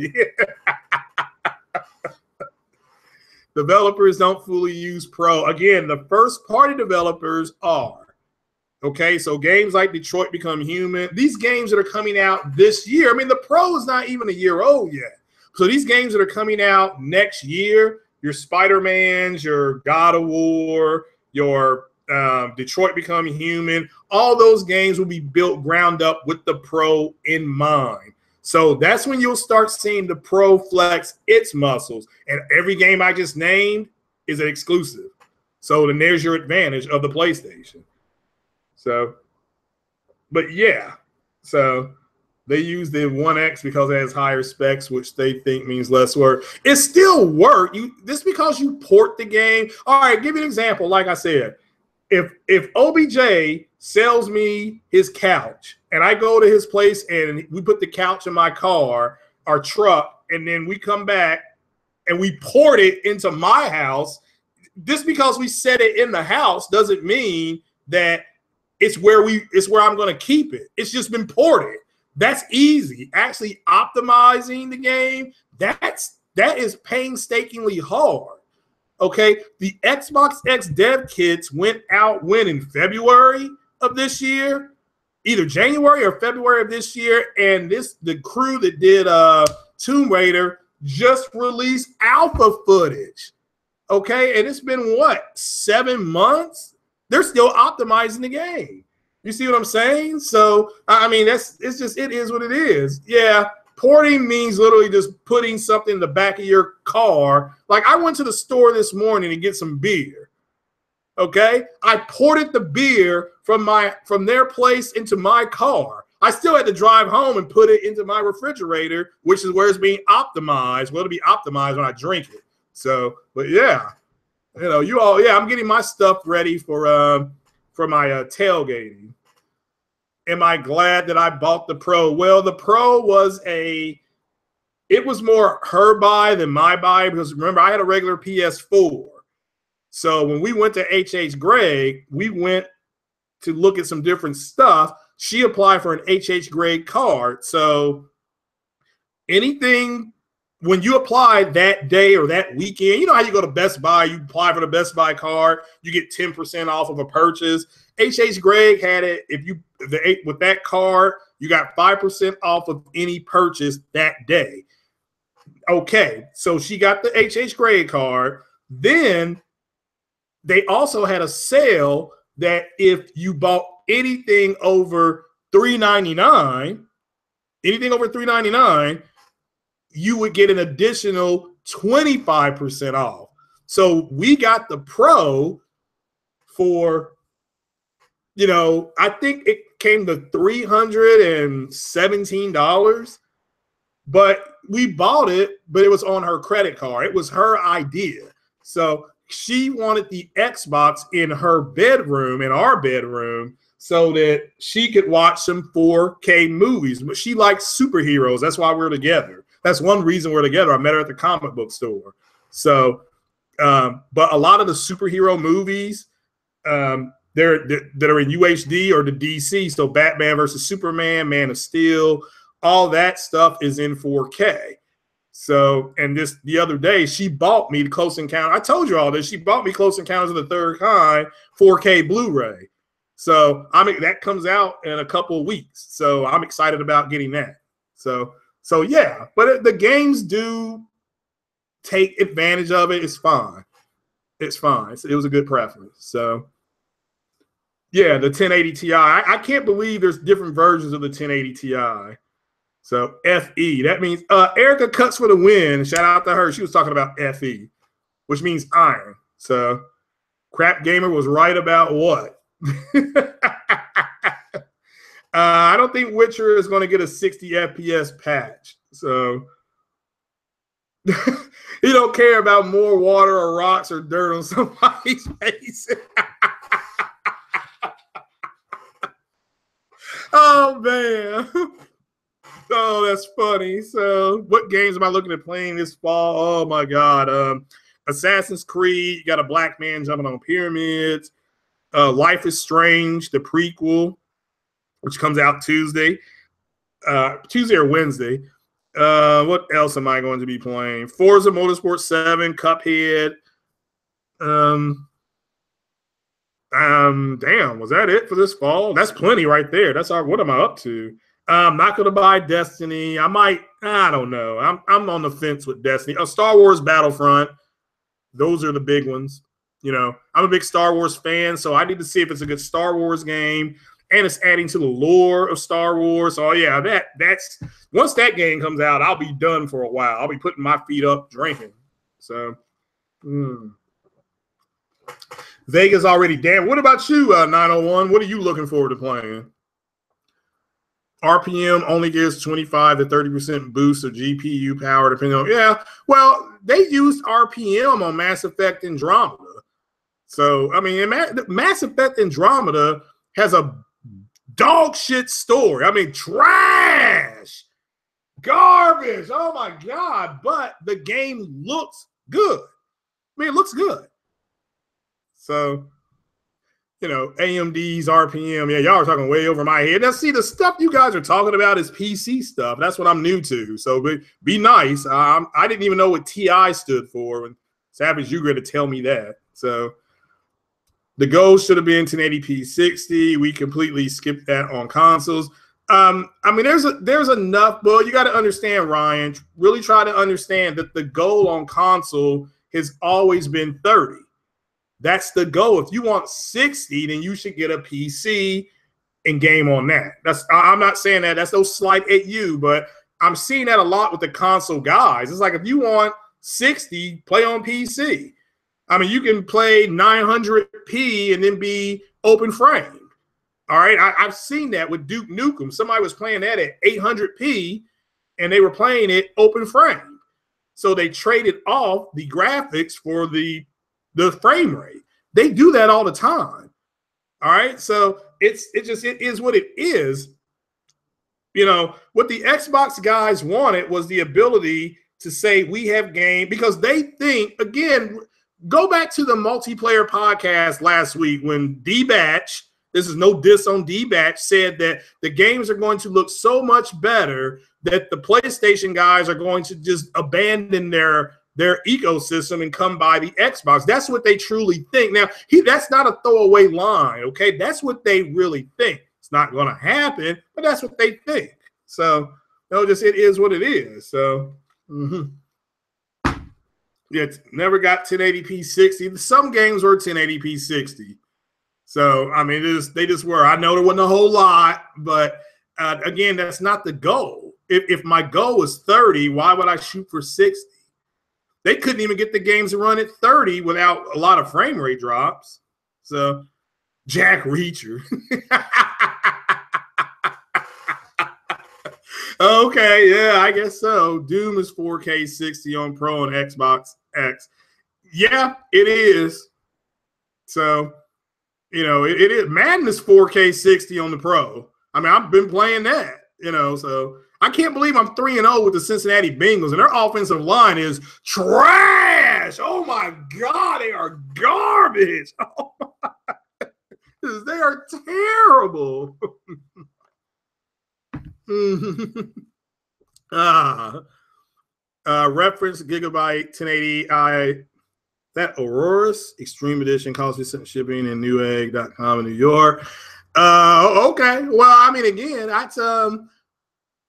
Developers don't fully use Pro. Again, the first-party developers are. Okay, so games like Detroit Become Human, these games that are coming out this year, I mean, the Pro is not even a year old yet. So these games that are coming out next year, your Spider-Mans, your God of War, your Detroit Become Human, all those games will be built ground up with the Pro in mind. So that's when you'll start seeing the Pro flex its muscles. And every game I just named is an exclusive. So then there's your advantage of the PlayStation. So, but yeah, so they use the 1X because it has higher specs, which they think means less work. It still work. Just because you port the game. All right, give you an example. Like I said, if OBJ sells me his couch and I go to his place and we put the couch in my car or truck, and then we come back and we port it into my house, just because we set it in the house doesn't mean that it's where I'm going to keep it. It's just been ported. That's easy. Actually optimizing the game, that is painstakingly hard. Okay, the Xbox X dev kits went out in February of this year, either January or February of this year, and the crew that did Tomb Raider just released alpha footage. Okay, and it's been what, 7 months? They're still optimizing the game. You see what I'm saying? So I mean, it is what it is. Yeah, porting means literally just putting something in the back of your car. Like I went to the store this morning to get some beer. Okay, I ported the beer from their place into my car. I still had to drive home and put it into my refrigerator, which is where it's being optimized. Well, it'll be optimized when I drink it. So, but yeah, I'm getting my stuff ready for my tailgating. Am I glad that I bought the Pro? Well, the Pro it was more her buy than my buy, because remember, I had a regular PS4. So when we went to H.H. Gregg, we went to look at some different stuff. She applied for an H.H. Gregg card. So anything, when you apply that day or that weekend, you know how you go to Best Buy, you apply for the Best Buy card, you get 10% off of a purchase. H.H. Gregg had it. With that card, you got 5% off of any purchase that day. Okay, so she got the H.H. Gregg card. Then they also had a sale that if you bought anything over $3.99, you would get an additional 25% off. So we got the Pro for, I think it came to $317, but we bought it, but it was on her credit card. It was her idea. So she wanted the Xbox in her bedroom, in our bedroom, so that she could watch some 4K movies. But she likes superheroes. That's why we're together. That's one reason we're together. I met her at the comic book store. So, but a lot of the superhero movies, that are in UHD or the DC. So Batman versus Superman, Man of Steel, all that stuff is in 4K. So, and the other day, she bought me the Close Encounter. I told you all this. She bought me Close Encounters of the Third Kind 4K Blu-ray. So that comes out in a couple of weeks. So I'm excited about getting that. So yeah, but the games do take advantage of it. It's fine. It's fine. It was a good preference. So yeah, the 1080 Ti. I can't believe there's different versions of the 1080 Ti. So FE, that means Erica Cuts for the win. Shout out to her. She was talking about FE, which means iron. So Crap Gamer was right about what? I don't think Witcher is going to get a 60 FPS patch. So he don't care about more water or rocks or dirt on somebody's face. Oh, man. Oh, that's funny. So what games am I looking at playing this fall? Oh, my God. Assassin's Creed. You got a black man jumping on pyramids. Life is Strange, the prequel, which comes out Tuesday or Wednesday. What else am I going to be playing? Forza Motorsport 7, Cuphead. Damn, was that it for this fall? That's plenty right there. What am I up to? I'm not going to buy Destiny. I don't know. I'm on the fence with Destiny. Star Wars Battlefront. Those are the big ones. I'm a big Star Wars fan, so I need to see if it's a good Star Wars game, and it's adding to the lore of Star Wars. So yeah, that's once that game comes out, I'll be done for a while. I'll be putting my feet up drinking. So Vegas already. Damn. What about you, 901? What are you looking forward to playing? RPM only gives 25 to 30% boost of GPU power, depending on. Yeah, well, they used RPM on Mass Effect Andromeda. So, I mean, Mass Effect Andromeda has a dog shit story. I mean, trash, garbage. Oh, my God. But the game looks good. I mean, it looks good. So, AMD's RPM. Yeah, y'all are talking way over my head. Now, see, the stuff you guys are talking about is PC stuff. That's what I'm new to. So be nice. I didn't even know what TI stood for when Savage Ugra to tell me that. So the goal should have been 1080p 60. We completely skipped that on consoles. I mean, there's enough. Well, you got to understand, Ryan. Really try to understand that the goal on console has always been 30. That's the goal. If you want 60, then you should get a PC and game on that. I'm not saying that. That's no slight at you, but I'm seeing that a lot with the console guys. It's like if you want 60, play on PC. I mean, you can play 900p and then be open frame. All right, I've seen that with Duke Nukem. Somebody was playing that at 800p, and they were playing it open frame. So they traded off the graphics for the frame rate. They do that all the time. All right, so it is what it is. You know, what the Xbox guys wanted was the ability to say we have game, because they think, again, go back to the multiplayer podcast last week when D-Batch, this is no diss on D-Batch, said that the games are going to look so much better that the PlayStation guys are going to just abandon their ecosystem and come by the Xbox. That's what they truly think. Now, that's not a throwaway line, okay? That's what they really think. It's not going to happen, but that's what they think. So, it is what it is. So, yeah, it's never got 1080p 60. Some games were 1080p 60. So, I mean, they just were. I know there wasn't a whole lot, but again, that's not the goal. If my goal was 30, why would I shoot for 60? They couldn't even get the games to run at 30 without a lot of frame rate drops. So, Jack Reacher. Okay, yeah, I guess so. Doom is 4K 60 on Pro and Xbox X. Yeah, it is. So, it is. Madden is 4K 60 on the Pro. I mean, I've been playing that, so I can't believe I'm 3-0 with the Cincinnati Bengals, and their offensive line is trash. Oh, my God, they are garbage. Oh, my. They are terrible. Reference Gigabyte 1080i. That Aurora's Extreme Edition costs me shipping in Newegg.com in New York. Okay. Well, I mean, again, that's all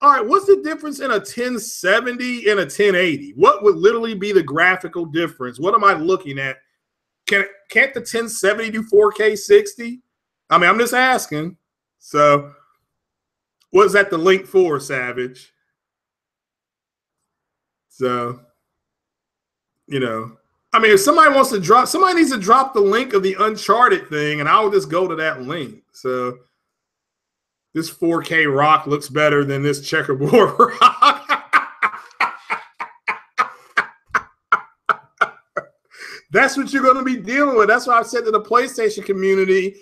right. What's the difference in a 1070 and a 1080? What would literally be the graphical difference? What am I looking at? Can't the 1070 do 4K 60? I mean, I'm just asking. So, what's that the link for, Savage? So, I mean, if somebody wants to drop, somebody needs to drop the link of the Uncharted thing, and I'll just go to that link. So, this 4K rock looks better than this checkerboard rock. That's what you're going to be dealing with. That's why I've said to the PlayStation community,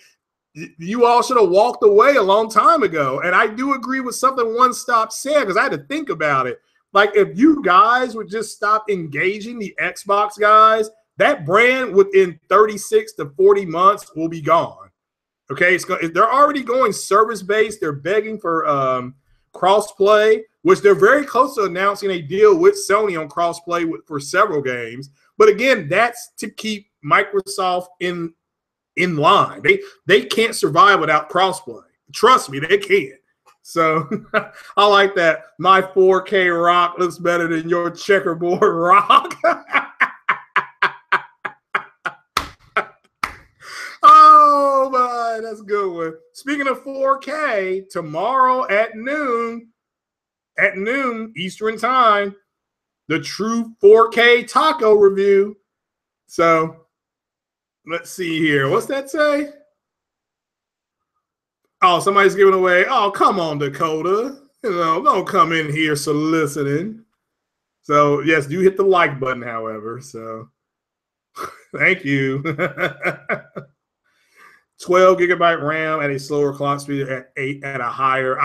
you all should have walked away a long time ago. And I do agree with something One Stop said, because I had to think about it. Like, if you guys would just stop engaging the Xbox guys, that brand within 36 to 40 months will be gone. Okay, they're already going service-based. They're begging for cross-play, which they're very close to announcing a deal with Sony on cross-play for several games. But again, that's to keep Microsoft in line. They can't survive without crossplay. Trust me, they can't. So I like that. My 4K rock looks better than your checkerboard rock. Oh my, that's a good one. Speaking of 4K, tomorrow at noon Eastern time, the true 4K taco review. So let's see here. What's that say? Oh, somebody's giving away. Oh, come on, Dakota. Don't come in here soliciting. So, yes, do hit the like button, however. So, thank you. 12 gigabyte RAM at a slower clock speed at 8 at a higher.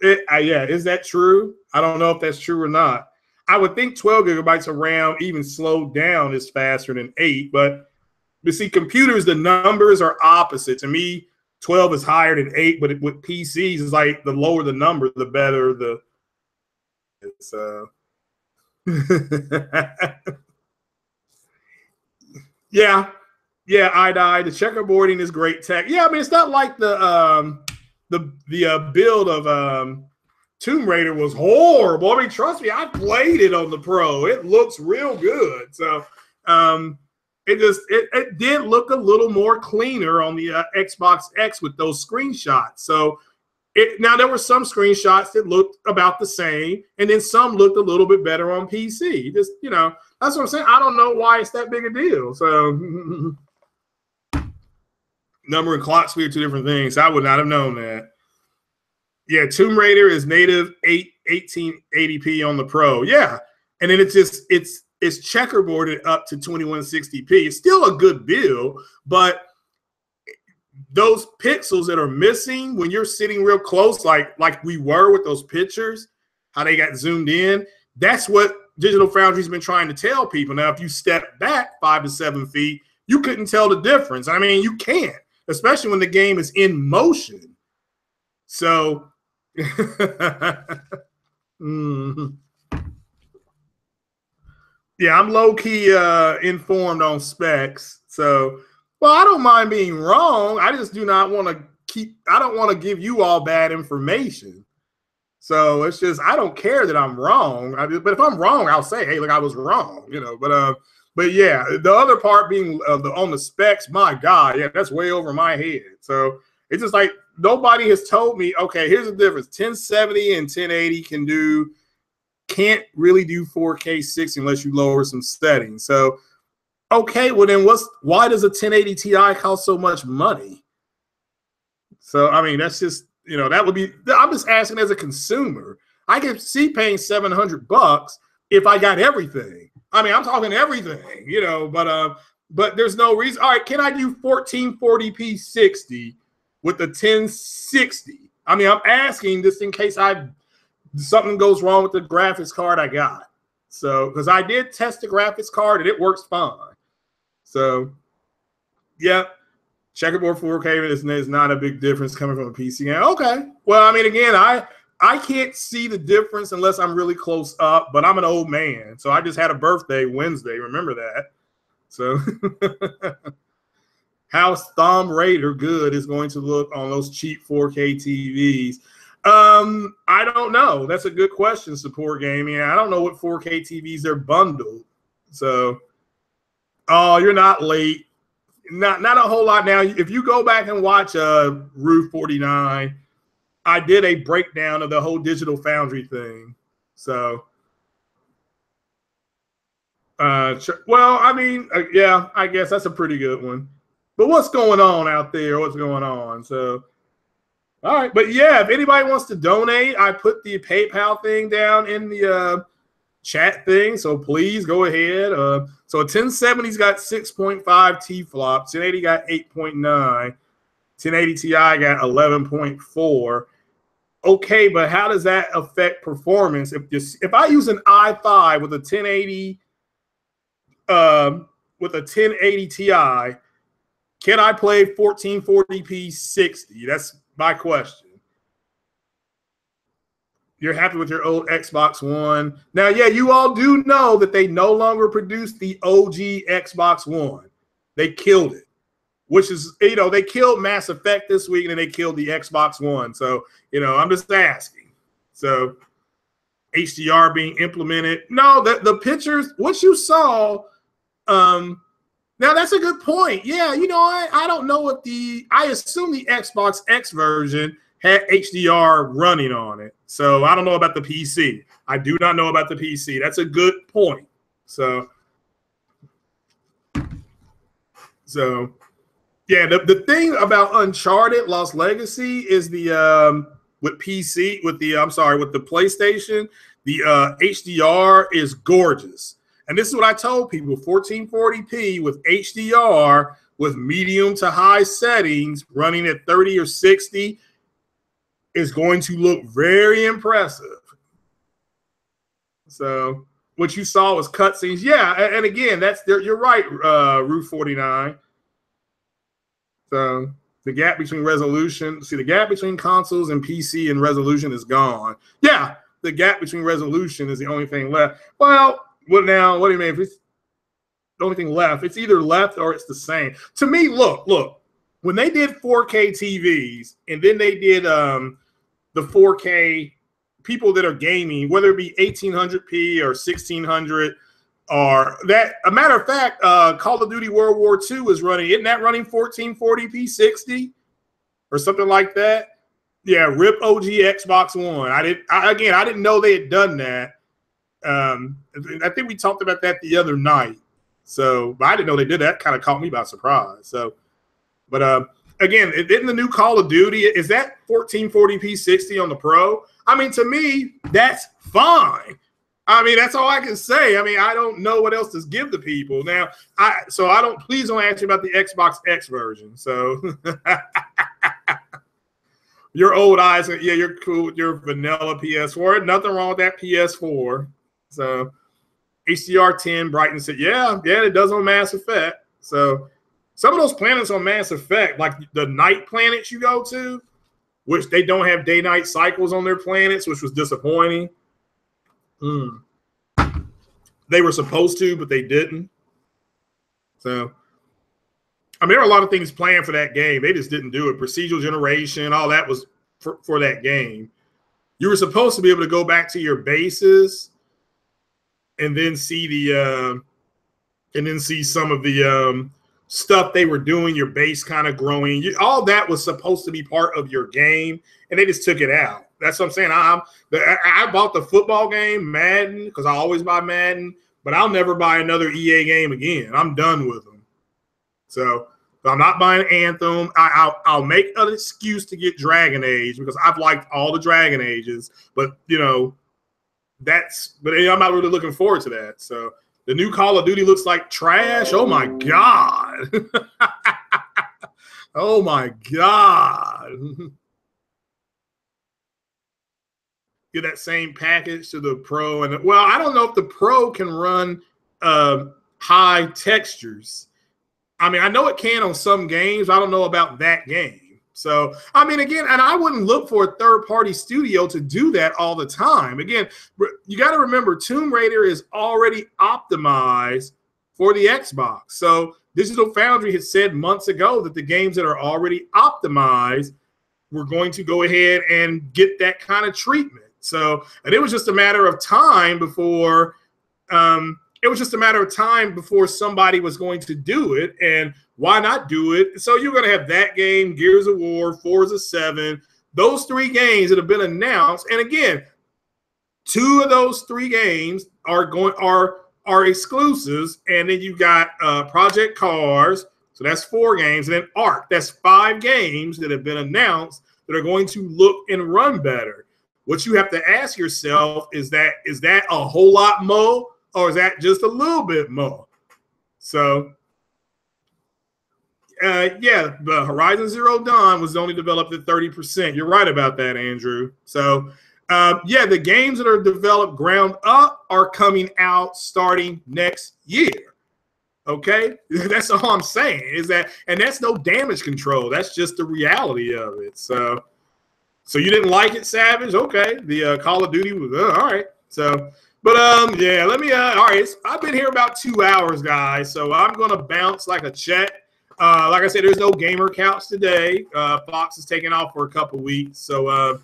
Yeah, is that true? I don't know if that's true or not. I would think 12 gigabytes of RAM even slowed down is faster than 8, but you see, computers, the numbers are opposite. To me, 12 is higher than 8, but with PCs, it's like the lower the number, the better the. It's yeah, I died. The checkerboarding is great tech. Yeah, I mean, it's not like the build of Tomb Raider was horrible. I mean, trust me, I played it on the Pro. It looks real good. So It did look a little more cleaner on the Xbox X with those screenshots. So now there were some screenshots that looked about the same, and then some looked a little bit better on PC. Just, that's what I'm saying. I don't know why it's that big a deal. So number and clock speed are two different things. I would not have known that. Yeah, Tomb Raider is native 1880p on the Pro. Yeah, and then it's checkerboarded up to 2160p. It's still a good build, but those pixels that are missing when you're sitting real close, like we were with those pictures, how they got zoomed in, that's what Digital Foundry's been trying to tell people. Now, if you step back 5 to 7 feet, you couldn't tell the difference. I mean, you can't, especially when the game is in motion. So yeah, I'm low-key informed on specs. So, well, I don't mind being wrong. I just do not want to I don't want to give you all bad information. So it's just, I don't care that I'm wrong. But if I'm wrong, I'll say, hey, look, I was wrong, But yeah, the other part being on the specs, my God, yeah, that's way over my head. So it's just like, nobody has told me, okay, here's the difference. 1070 and 1080 can't really do 4K 60 unless you lower some settings. So, okay, well then why does a 1080 Ti cost so much money? So, I mean, that's just, that would be, I'm just asking as a consumer. I could see paying $700 if I got everything. I mean, I'm talking everything, but there's no reason. All right, can I do 1440p 60 with the 1060? I mean, I'm asking just in case something goes wrong with the graphics card I got. So, because I did test the graphics card and it works fine. So, yeah, checkerboard 4K is not a big difference coming from a PC. Okay. Well, I mean, again, I can't see the difference unless I'm really close up, but I'm an old man. So I just had a birthday Wednesday. Remember that. So how Thumb Raider good is going to look on those cheap 4K TVs. I don't know. That's a good question, Support Gaming. I don't know what 4K TVs are bundled. So, oh, you're not late. Not a whole lot now. If you go back and watch Roof 49, I did a breakdown of the whole Digital Foundry thing. So, well, I mean, yeah, I guess that's a pretty good one. But what's going on out there? What's going on? So, all right. But yeah, if anybody wants to donate, I put the PayPal thing down in the chat thing. So please go ahead. So a 1070's got 6.5 T-flop. 1080 got 8.9. 1080 Ti got 11.4. Okay, but how does that affect performance? If I use an i5 with a 1080 Ti, can I play 1440p 60? That's my question. You're happy with your old Xbox One. Now, yeah, you all do know that they no longer produce the OG Xbox One. They killed it, which is, they killed Mass Effect this week, and then they killed the Xbox One. So, I'm just asking. So, HDR being implemented. No, the pictures, what you saw, now that's a good point. Yeah, I don't know what I assume the Xbox X version had HDR running on it. So I don't know about the PC. I do not know about the PC. That's a good point. So yeah, the thing about Uncharted Lost Legacy is with the PlayStation, the HDR is gorgeous. And this is what I told people, 1440p with HDR with medium to high settings running at 30 or 60 is going to look very impressive. So what you saw was cutscenes. Yeah, and again, you're right, Roof 49. So the gap between resolution, the gap between consoles and PC and resolution is gone. Yeah, the gap between resolution is the only thing left. Well, what do you mean? If it's the only thing left, it's either left or it's the same. To me, look, when they did 4K TVs and then they did the 4K, people that are gaming, whether it be 1800p or 1600, are that. A matter of fact, Call of Duty World War II is running. Isn't that running 1440p 60 or something like that? Yeah, rip OG Xbox One. I didn't know they had done that. I think we talked about that the other night. So, but I didn't know they did that. Kind of caught me by surprise. So, but again, in the new Call of Duty, is that 1440p 60 on the Pro? I mean, to me, that's fine. I mean, that's all I can say. I mean, I don't know what else to give the people now. Please don't ask me about the Xbox X version. So, your old eyes, yeah, you're cool. Your vanilla PS4, nothing wrong with that PS4. So, HDR10, Brighton said, yeah, it does on Mass Effect. So, some of those planets on Mass Effect, like the night planets you go to, which they don't have day-night cycles on their planets, which was disappointing. They were supposed to, but they didn't. So, I mean, there are a lot of things planned for that game. They just didn't do it. Procedural generation, all that was for that game. You were supposed to be able to go back to your bases and then see some of the stuff they were doing, your base kind of growing. All that was supposed to be part of your game, and they just took it out. That's what I'm saying. I bought the football game, Madden, because I always buy Madden, but I'll never buy another EA game again. I'm done with them. So I'm not buying Anthem. I'll make an excuse to get Dragon Age because I've liked all the Dragon Ages, but I'm not really looking forward to that. So the new Call of Duty looks like trash. Oh my God. Oh my God. Get that same package to the Pro. And well, I don't know if the Pro can run high textures. I mean, I know it can on some games. I don't know about that game. So, I mean, again, and I wouldn't look for a third-party studio to do that all the time. Again, you got to remember, Tomb Raider is already optimized for the Xbox. So, Digital Foundry had said months ago that the games that are already optimized were going to go ahead and get that kind of treatment. So, and it was just a matter of time before somebody was going to do it, and why not do it? So you're going to have that game, Gears of War, Forza 7, those three games that have been announced. And again, two of those three games are exclusives, and then you got Project Cars, so that's 4 games, and then Ark, that's 5 games that have been announced that are going to look and run better. What you have to ask yourself is that a whole lot more? Or is that just a little bit more? So, yeah, the Horizon Zero Dawn was only developed at 30%. You're right about that, Andrew. So, yeah, the games that are developed ground up are coming out starting next year. Okay? That's all I'm saying is that, and that's no damage control. That's just the reality of it. So you didn't like it, Savage? Okay. The Call of Duty was, all right. So, but yeah, let me all right. I've been here about 2 hours, guys, so I'm gonna bounce like a check. Like I said, there's no gamer couch today. Fox is taking off for a couple weeks, so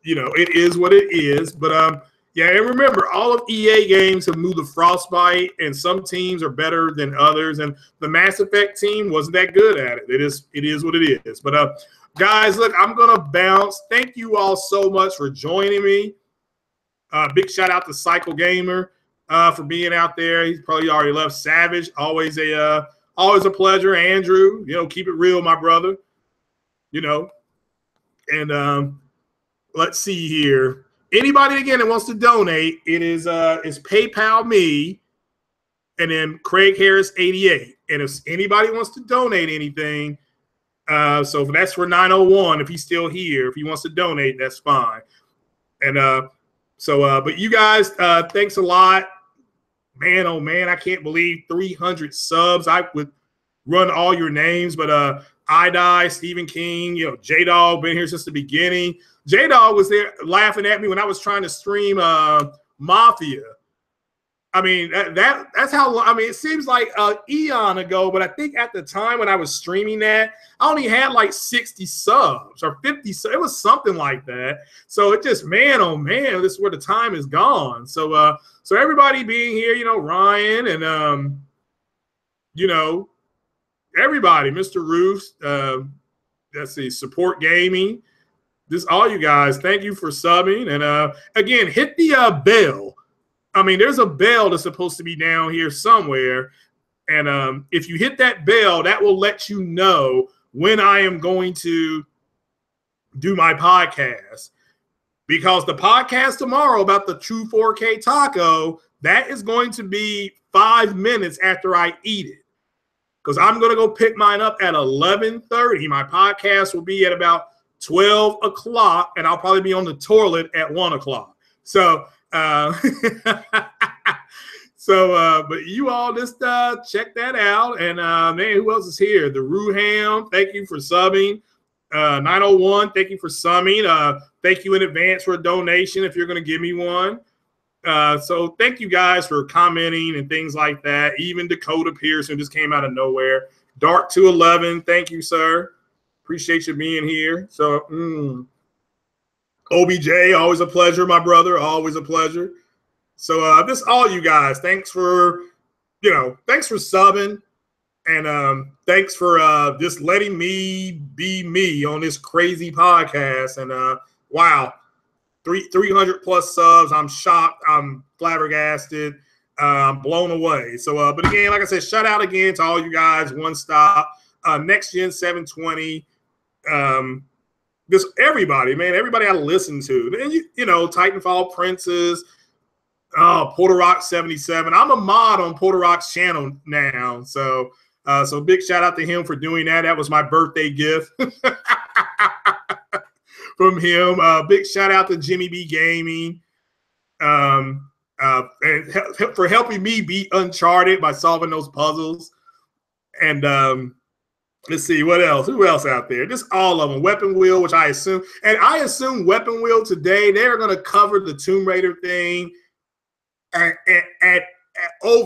it is what it is. But yeah, and remember, all of EA games have moved to Frostbite, and some teams are better than others. And the Mass Effect team wasn't that good at it. It is what it is. But guys, look, I'm gonna bounce. Thank you all so much for joining me. Big shout out to Cycle Gamer for being out there. He's probably already left. Savage, always a pleasure. Andrew, keep it real, my brother. And let's see here. Anybody again that wants to donate, it's PayPal me, and then Craig Harris 88. And if anybody wants to donate anything, so that's for 901. If he's still here, if he wants to donate, that's fine. And but you guys, thanks a lot. Man, oh man, I can't believe 300 subs. I would run all your names, but I Stephen King, J-Dog, been here since the beginning. J-Dog was there laughing at me when I was trying to stream Mafia. I mean, that's how, I mean, it seems like eon ago, but I think at the time when I was streaming that, I only had like 60 subs or 50. It was something like that. So it just, man, oh man, this is where the time is gone. So, so everybody being here, you know, Ryan and, you know, everybody, Mr. Roos, let's see, Support Gaming, this, all you guys, thank you for subbing. And again, hit the bell. I mean, there's a bell that's supposed to be down here somewhere. And if you hit that bell, that will let you know when I am going to do my podcast. Because the podcast tomorrow about the true 4K taco, that is going to be 5 minutes after I eat it. Because I'm going to go pick mine up at 11:30. My podcast will be at about 12 o'clock, and I'll probably be on the toilet at 1 o'clock. So, but you all just check that out. And man, who else is here? The Ruham, thank you for subbing. 901, thank you for subbing. Thank you in advance for a donation if you're going to give me one. So thank you guys for commenting and things like that. Even Dakota Pearson just came out of nowhere. Dark 211, thank you, sir. Appreciate you being here. So, OBJ, always a pleasure, my brother. Always a pleasure. So this all you guys, thanks for, you know, thanks for subbing. And thanks for just letting me be me on this crazy podcast. And wow, 300 plus subs. I'm shocked. I'm flabbergasted. I'm blown away. So, but again, like I said, shout out again to all you guys. One Stop, Next Gen 720. Just everybody, man. Everybody I listen to. And you know, Titanfall Princess. Porter Rock 77. I'm a mod on Porter Rock's channel now. So, so big shout out to him for doing that. That was my birthday gift from him. Big shout out to Jimmy B Gaming. And for helping me beat Uncharted by solving those puzzles. And let's see, what else? Who else out there? Just all of them. Weapon Wheel, which I assume. And I assume Weapon Wheel today, they're going to cover the Tomb Raider thing at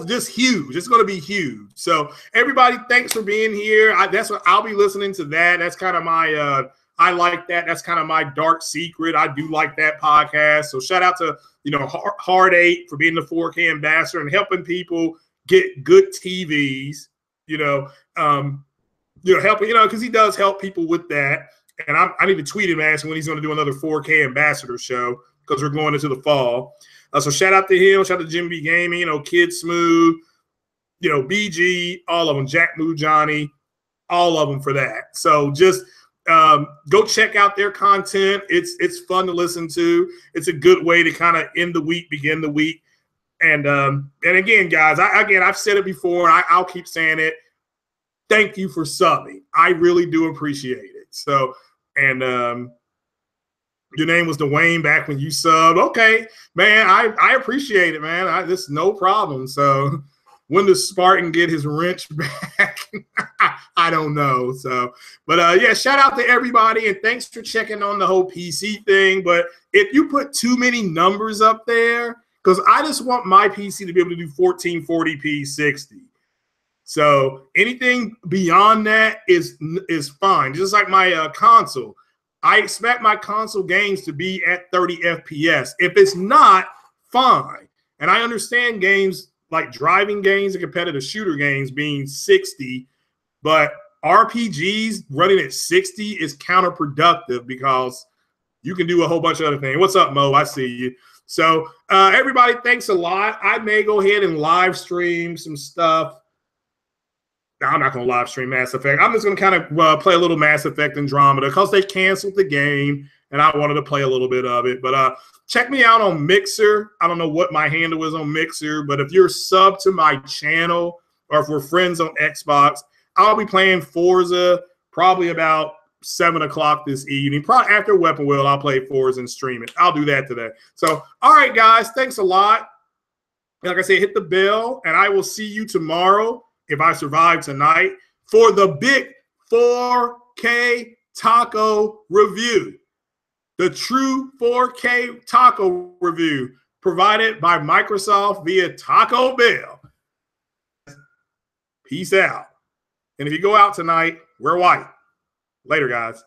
this huge. It's going to be huge. So everybody, thanks for being here. That's what I'll be listening to. That's kind of my I like that. That's kind of my dark secret. I do like that podcast. So shout out to, you know, Hard 8 for being the 4K ambassador and helping people get good TVs, helping, because he does help people with that. And I need to tweet him asking when he's going to do another 4K ambassador show because we're going into the fall. So shout out to him. Shout out to Jimmy B Gaming, Kid Smooth, BG, all of them, Jack Moo Johnny, all of them for that. So just go check out their content. It's fun to listen to. It's a good way to kind of end the week, begin the week. And again, guys, I've said it before. I'll keep saying it. Thank you for subbing. I really do appreciate it. So, and your name was Dwayne back when you subbed. Okay, man, I appreciate it, man. This is no problem. So when does Spartan get his wrench back? I don't know. So, but yeah, shout out to everybody and thanks for checking on the whole PC thing. But if you put too many numbers up there, because I just want my PC to be able to do 1440p 60. So anything beyond that is fine. Just like my console. I expect my console games to be at 30 FPS. If it's not, fine. And I understand games like driving games and competitive shooter games being 60, but RPGs running at 60 is counterproductive because you can do a whole bunch of other things. What's up, Mo? I see you. So everybody, thanks a lot. I may go ahead and live stream some stuff. No, I'm not going to live stream Mass Effect. I'm just going to kind of play a little Mass Effect Andromeda because they canceled the game, and I wanted to play a little bit of it. But check me out on Mixer. I don't know what my handle is on Mixer, but if you're sub to my channel or if we're friends on Xbox, I'll be playing Forza probably about 7 o'clock this evening. Probably after Weapon Wheel, I'll play Forza and stream it. I'll do that today. So, all right, guys, thanks a lot. Like I said, hit the bell, and I will see you tomorrow if I survive tonight for the big 4K taco review. The true 4K taco review. provided by Microsoft via Taco Bell. Peace out. And if you go out tonight, wear white. Later, guys.